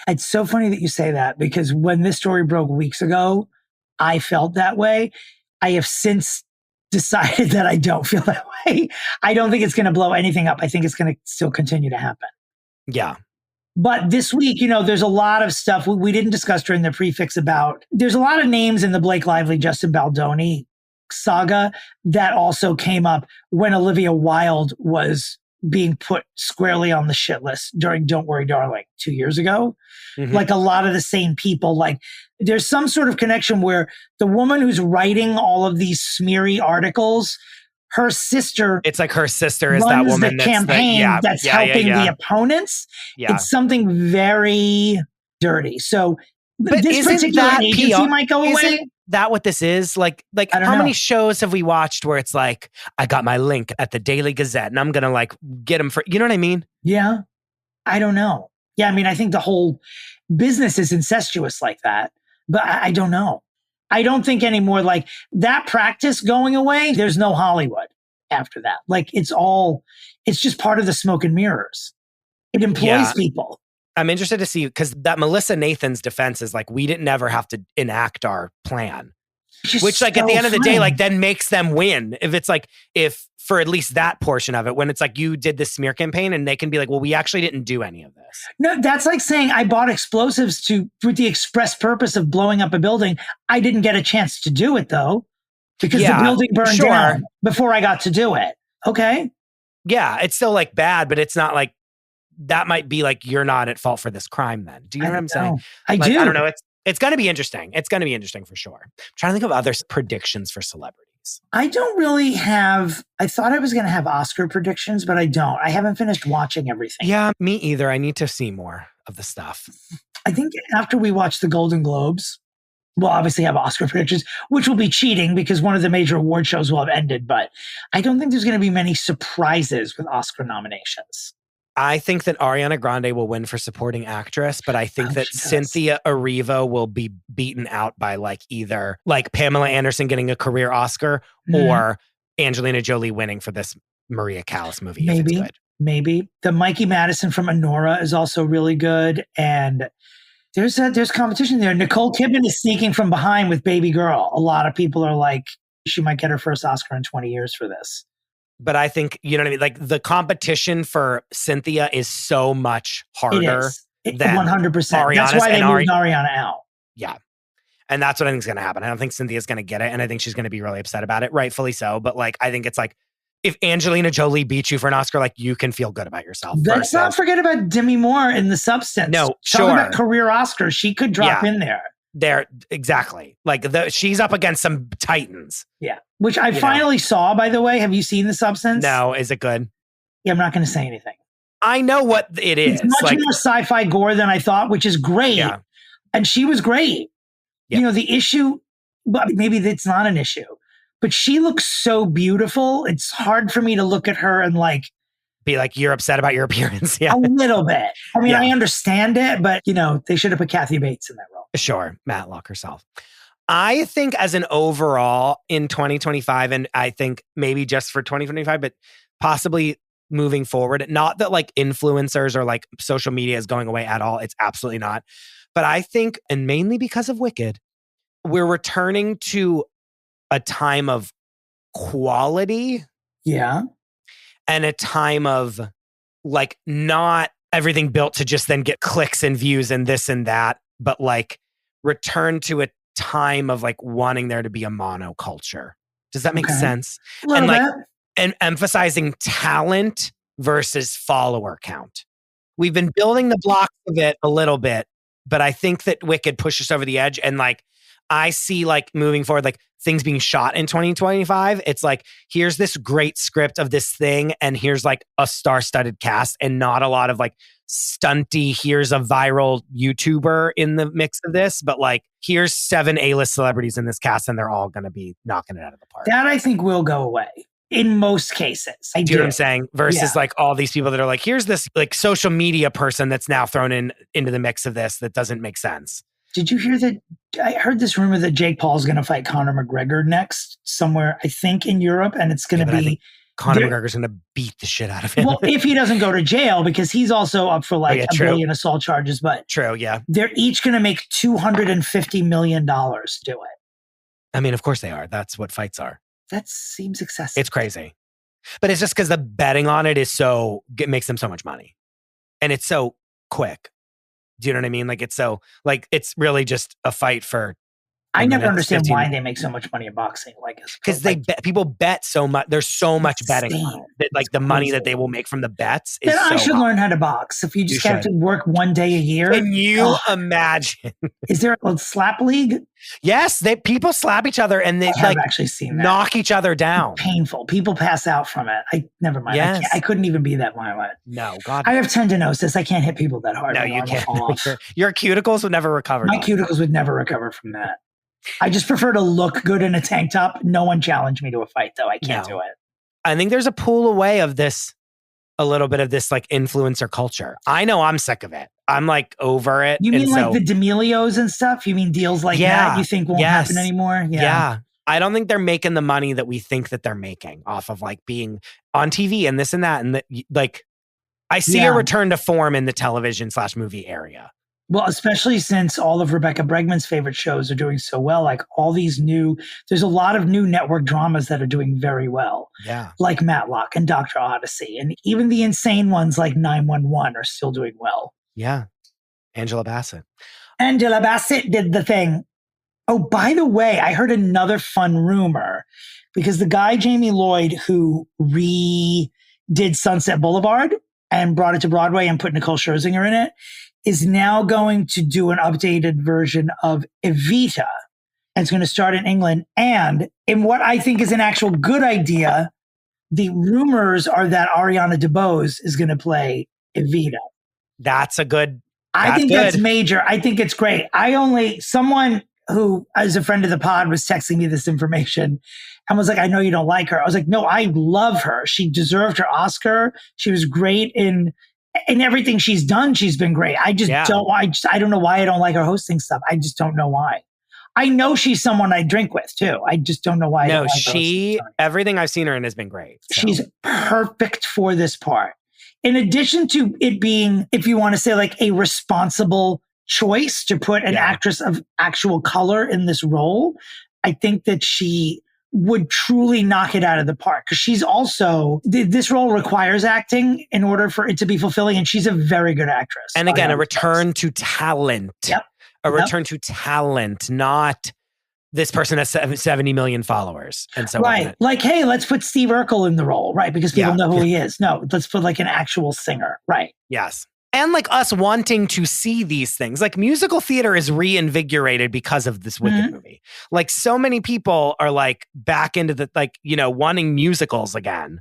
It's so funny that you say that because when this story broke weeks ago, I felt that way. I have since decided that I don't feel that way. I don't think it's going to blow anything up. I think it's going to still continue to happen. Yeah. But this week, there's a lot of stuff we didn't discuss during the Pre-Fixe about. There's a lot of names in the Blake Lively, Justin Baldoni saga that also came up when Olivia Wilde was being put squarely on the shit list during Don't Worry, Darling 2 years ago. Mm-hmm. A lot of the same people, there's some sort of connection where the woman who's writing all of these smeary articles, her sister. It's her sister is that woman the campaign that's helping the opponents. Yeah. It's something very dirty. So but this particular agency PR, might go away. Isn't that what this is? How many shows have we watched where it's I got my link at the Daily Gazette and I'm going to get them for, you know what I mean? Yeah. I don't know. Yeah. I mean, I think the whole business is incestuous like that, but I don't know. I don't think anymore that practice going away. There's no Hollywood after that. It's just part of the smoke and mirrors. It employs people. I'm interested to see because that Melissa Nathan's defense is we didn't ever have to enact our plan, which at the end of the day, then makes them win. If it's if for at least that portion of it, when it's you did this smear campaign and they can be well, we actually didn't do any of this. No, that's saying I bought explosives with the express purpose of blowing up a building. I didn't get a chance to do it though, because the building burned down before I got to do it. Okay. Yeah. It's still bad, but it's not that might be you're not at fault for this crime then. Do you know what I'm saying? I do. I don't know. It's going to be interesting. It's going to be interesting for sure. I'm trying to think of other predictions for celebrities. I don't really have, I thought I was going to have Oscar predictions, but I don't. I haven't finished watching everything. Yeah, me either. I need to see more of the stuff. I think after we watch the Golden Globes, we'll obviously have Oscar predictions, which will be cheating because one of the major award shows will have ended. But I don't think there's going to be many surprises with Oscar nominations. I think that Ariana Grande will win for supporting actress, but I think that Cynthia Erivo will be beaten out by like either like Pamela Anderson getting a career Oscar or Angelina Jolie winning for this Maria Callas movie. Maybe. The Mikey Madison from Anora is also really good. And there's competition there. Nicole Kidman is sneaking from behind with Baby Girl. A lot of people are like, she might get her first Oscar in 20 years for this. But I think, you know what I mean? Like the competition for Cynthia is so much harder than 100%. That's why they moved Ariana out. Yeah. And that's what I think is going to happen. I don't think Cynthia's going to get it. And I think she's going to be really upset about it. Rightfully so. But like, I think it's like, if Angelina Jolie beats you for an Oscar, like you can feel good about yourself. Let's not forget about Demi Moore in The Substance. No, Talking about career Oscars, she could drop in there. There, exactly. Like she's up against some titans. Yeah. Which I finally saw, by the way. Have you seen The Substance? No. Is it good? Yeah, I'm not going to say anything. I know what it is. It's much more sci-fi gore than I thought, which is great. Yeah. And she was great. Yeah. You know, the issue, but maybe it's not an issue, but she looks so beautiful. It's hard for me to look at her and like, be like, you're upset about your appearance. Yeah. A little bit. I mean, I understand it, but you know, they should have put Kathy Bates in that role. Sure. Matlock herself. I think as an overall in 2025, and I think maybe just for 2025, but possibly moving forward, not that like influencers or like social media is going away at all. It's absolutely not. But I think, and mainly because of Wicked, we're returning to a time of quality. Yeah. And a time of like not everything built to just then get clicks and views and this and that, but like return to a time of like wanting there to be a monoculture. Does that make sense? And like, and emphasizing talent versus follower count. We've been building the blocks of it a little bit, but I think that Wicked pushes over the edge. And like, I see like moving forward, like things being shot in 2025. It's like, here's this great script of this thing. And here's like a star-studded cast and not a lot of like stunty, here's a viral YouTuber in the mix of this. But like, here's 7 A-list celebrities in this cast and they're all going to be knocking it out of the park. That I think will go away in most cases. Do you know what I'm saying? Versus like all these people that are like, here's this like social media person that's now thrown into the mix of this that doesn't make sense. Did you hear that? I heard this rumor that Jake Paul's going to fight Conor McGregor next somewhere, I think in Europe. And it's going to be Conor McGregor's going to beat the shit out of him. Well, if he doesn't go to jail, because he's also up for like a billion assault charges. But they're each going to make $250 million do it. I mean, of course they are. That's what fights are. That seems excessive. It's crazy. But it's just because the betting on it is it makes them so much money. And it's so quick. Do you know what I mean? Like, it's so, like, it's really just a fight for. I never understand why they make so much money in boxing. Like, because people bet so much. There's so much betting on it. That, like, the money that they will make from the bets is then I so should high. Learn how to box. If you just have to work one day a year. Can you imagine? Is there a slap league? Yes, people slap each other and they like actually seen that. Knock each other down. It's painful. People pass out from it. Never mind. Yes. I couldn't even be that violent. No, God. I have tendinosis. I can't hit people that hard. No, you can't. Your cuticles would never recover. My cuticles would never recover from that. I just prefer to look good in a tank top. No one challenged me to a fight, though. I can't do it. I think there's a pull away of this, a little bit of this like influencer culture. I know I'm sick of it. I'm like over it. You mean like the D'Amelios and stuff? You mean deals like that you think won't happen anymore? Yeah. I don't think they're making the money that we think that they're making off of like being on TV and this and that. And like, I see a return to form in the television/movie area. Well, especially since all of Rebecca Bregman's favorite shows are doing so well, like all these there's a lot of new network dramas that are doing very well. Yeah. Like Matlock and Dr. Odyssey. And even the insane ones like 911 are still doing well. Yeah. Angela Bassett. Angela Bassett did the thing. Oh, by the way, I heard another fun rumor because the guy, Jamie Lloyd, who redid Sunset Boulevard and brought it to Broadway and put Nicole Scherzinger in it, is now going to do an updated version of Evita. And it's going to start in England. And in what I think is an actual good idea, the rumors are that Ariana DeBose is going to play Evita. That's good. That's major. I think it's great. Someone who is a friend of the pod was texting me this information and was like, I know you don't like her. I was like, no, I love her. She deserved her Oscar. She was great in everything she's done. She's been great. I don't know why I don't like her hosting stuff. I just don't know why. I know she's someone I drink with too. I just don't know why. No, everything I've seen her in has been great. So. She's perfect for this part. In addition to it being, if you want to say like a responsible choice to put an actress of actual color in this role, I think that she would truly knock it out of the park. Because she's also, this role requires acting in order for it to be fulfilling. And she's a very good actress. And again, a return to talent. Yep. A return to talent, not this person has 70 million followers. And so, right. Like, hey, let's put Steve Urkel in the role, right? Because people know who he is. No, let's put like an actual singer. Right. Yes. And like us wanting to see these things, like musical theater is reinvigorated because of this Wicked movie. Like so many people are like back into the, like, you know, wanting musicals again.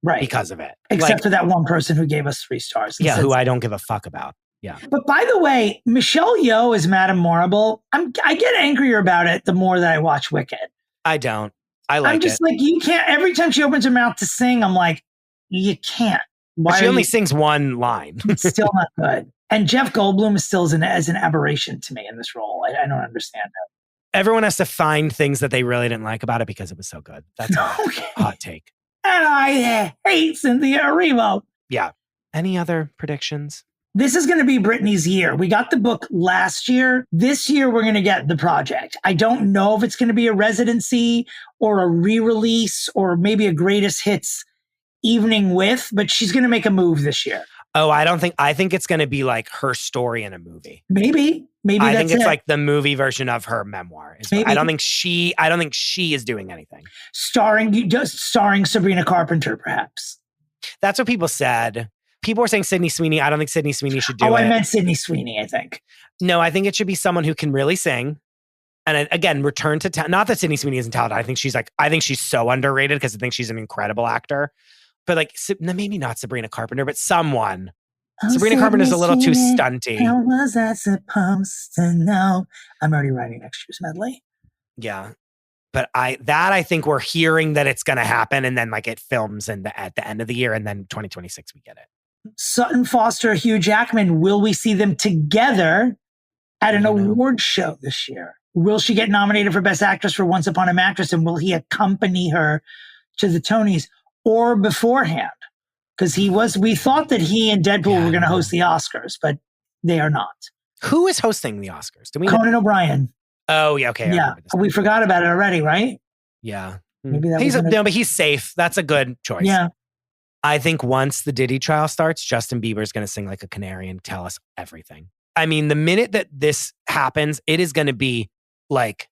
Right. Because of it. Except for that one person who gave us 3 stars. Yeah. Who I don't give a fuck about. Yeah. But by the way, Michelle Yeoh as Madame Marble, I get angrier about it the more that I watch Wicked. I don't. I'm just like, you can't, every time she opens her mouth to sing, I'm like, you can't. She only sings one line. It's still not good. And Jeff Goldblum is still as an aberration to me in this role. I don't understand that. Everyone has to find things that they really didn't like about it because it was so good. That's a hot take. And I hate Cynthia Erivo. Yeah. Any other predictions? This is going to be Britney's year. We got the book last year. This year, we're going to get the project. I don't know if it's going to be a residency or a re-release or maybe a greatest hits evening with, but she's going to make a move this year. Oh, I think it's going to be like her story in a movie. Maybe I think it's like the movie version of her memoir. I don't think she is doing anything. Starring Sabrina Carpenter, perhaps. That's what people said. People were saying Sydney Sweeney. I don't think Sydney Sweeney should do it. Oh, I meant Sydney Sweeney, I think. No, I think it should be someone who can really sing. And again, return to talent. Not that Sydney Sweeney isn't talented. I think she's so underrated because I think she's an incredible actor. But like, maybe not Sabrina Carpenter, but someone. Sabrina Carpenter's a little too stunty. How was I supposed to know? I'm already writing next year's medley. Yeah. But I think we're hearing that it's going to happen. And then like it films at the end of the year. And then 2026, we get it. Sutton Foster, Hugh Jackman, will we see them together at an award show this year? Will she get nominated for Best Actress for Once Upon a Mattress? And will he accompany her to the Tonys or beforehand? Because we thought that he and Deadpool were going to host the Oscars, but they are not. Who is hosting the Oscars? Conan O'Brien. Oh, yeah. Okay. Yeah. We forgot about it already, right? Yeah. Maybe that but he's safe. That's a good choice. Yeah. I think once the Diddy trial starts, Justin Bieber's going to sing like a canary and tell us everything. I mean, the minute that this happens, it is going to be like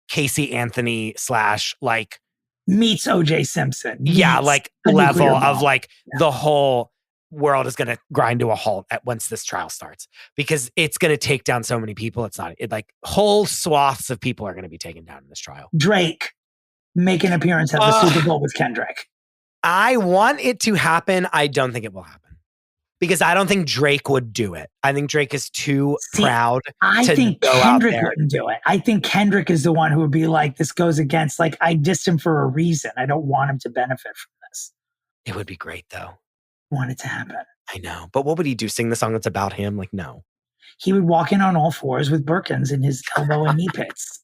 Casey Anthony / like meets OJ Simpson. Yeah, like level of like the whole world is going to grind to a halt once this trial starts because it's going to take down so many people. Like whole swaths of people are going to be taken down in this trial. Drake make an appearance at the Super Bowl with Kendrick. I want it to happen. I don't think it will happen because I don't think Drake would do it. I think Drake is too proud. I think Kendrick wouldn't do it. I think Kendrick is the one who would be like, this goes against, like, I dissed him for a reason. I don't want him to benefit from this. It would be great though. I want it to happen. I know. But what would he do? Sing the song that's about him? Like, no. He would walk in on all fours with Birkins in his elbow and knee pits.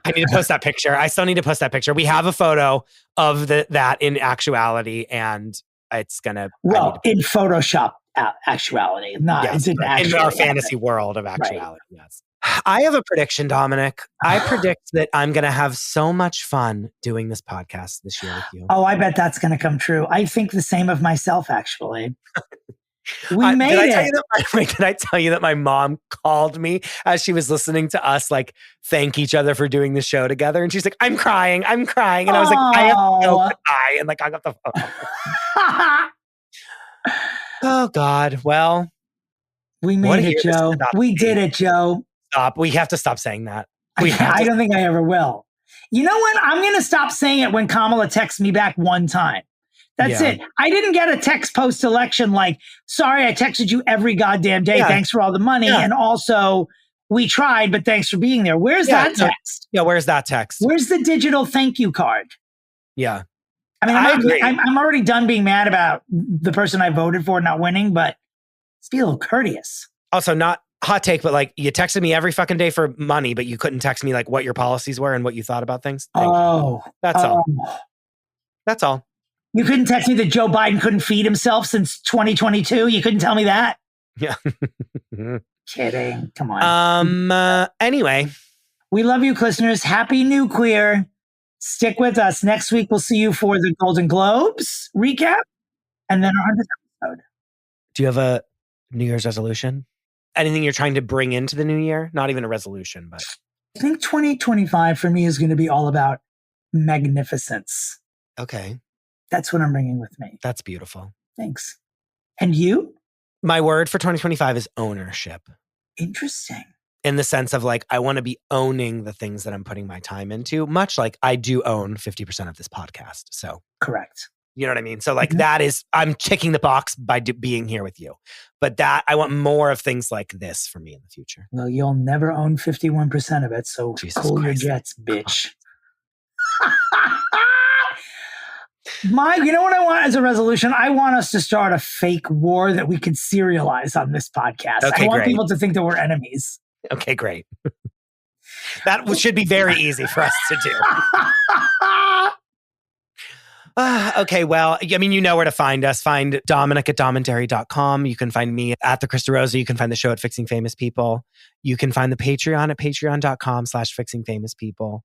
I need to post that picture. I still need to post that picture. We have a photo of that in actuality, and it's gonna in Photoshop actuality, not in our fantasy world of actuality. Right. Yes. I have a prediction, Dominic. I predict that I'm gonna have so much fun doing this podcast this year with you. Oh, I bet that's gonna come true. I think the same of myself, actually. We made it. Did I tell you that my mom called me as she was listening to us like thank each other for doing the show together? And she's like, I'm crying. And I was like, I have no cry. And like, I got the phone. Oh God. Well, We made it, Joe. We did it, Joe. Stop. We have to stop saying that. I don't think I ever will. You know what? I'm going to stop saying it when Kamala texts me back one time. That's it. I didn't get a text post-election like, sorry, I texted you every goddamn day. Thanks for all the money. And also, we tried, but thanks for being there. Where's that text? Where's that text? Where's the digital thank you card? Yeah. I mean, I'm already done being mad about the person I voted for not winning, but let's be a little courteous. Also, not hot take, but like you texted me every fucking day for money, but you couldn't text me like what your policies were and what you thought about things. Thank you. That's all. That's all. You couldn't text me that Joe Biden couldn't feed himself since 2022. You couldn't tell me that. Yeah. Kidding. Come on. Anyway. We love you, listeners. Happy New Queer. Stick with us. Next week, we'll see you for the Golden Globes recap and then our 100th episode. Do you have a New Year's resolution? Anything you're trying to bring into the new year? Not even a resolution, but. I think 2025 for me is going to be all about magnificence. Okay. That's what I'm bringing with me. That's beautiful. Thanks. And you? My word for 2025 is ownership. Interesting. In the sense of like, I want to be owning the things that I'm putting my time into, much like I do own 50% of this podcast. So correct. You know what I mean? So like that is, I'm ticking the box by being here with you. But that I want more of things like this for me in the future. Well, you'll never own 51% of it. So cool your jets, bitch. You know what I want as a resolution? I want us to start a fake war that we can serialize on this podcast. Okay, I want people to think that we're enemies. Okay, great. That should be very easy for us to do. Okay, well, I mean, you know where to find us. Find Dominick at dominterry.com. You can find me at the DeRosa. You can find the show at Fixing Famous People. You can find the Patreon at patreon.com/Fixing Famous People.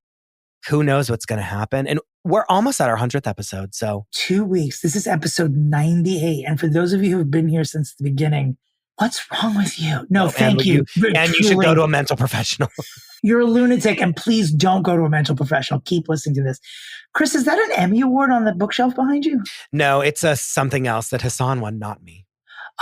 Who knows what's going to happen? And we're almost at our 100th episode. So 2 weeks. This is episode 98. And for those of you who've been here since the beginning, what's wrong with you? No, thank you. And you should go to a mental professional. You're a lunatic, and please don't go to a mental professional. Keep listening to this. Chris, is that an Emmy award on the bookshelf behind you? No, it's a something else that Hassan won, not me.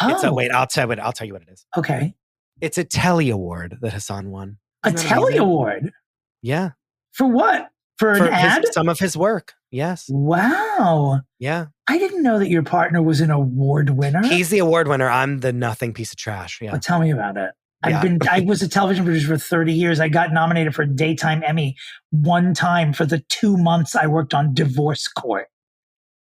Oh. Wait, I'll tell you what it is. Okay. It's a Telly Award that Hassan won. Isn't a Telly Award? Yeah. For what? For an ad? Some of his work. Yes. Wow. Yeah. I didn't know that your partner was an award winner. He's the award winner. I'm the nothing piece of trash. Yeah. Well, tell me about it. I was a television producer for 30 years. I got nominated for a daytime Emmy one time for the 2 months I worked on Divorce Court.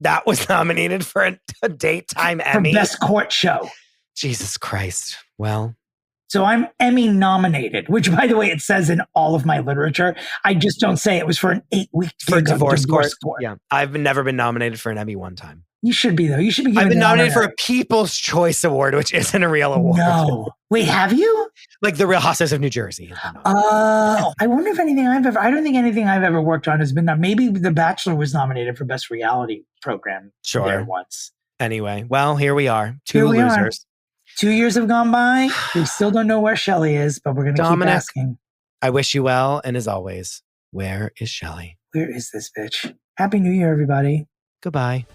That was nominated for a daytime Emmy? For Best Court Show. Jesus Christ. Well. So I'm Emmy nominated, which, by the way, it says in all of my literature. I just don't say it was for an 8-week for Divorce Court. Yeah. I've never been nominated for an Emmy one time. You should be, though. You should be given I've been nominated for a People's Choice Award, which isn't a real award. No. Wait, have you? Like the Real Housewives of New Jersey. I wonder if I don't think anything I've ever worked on has been, maybe The Bachelor was nominated for Best Reality Program there once. Anyway, well, here we are. Two losers. 2 years have gone by. We still don't know where Shelley is, but we're going to keep asking. I wish you well. And as always, where is Shelley? Where is this bitch? Happy New Year, everybody. Goodbye.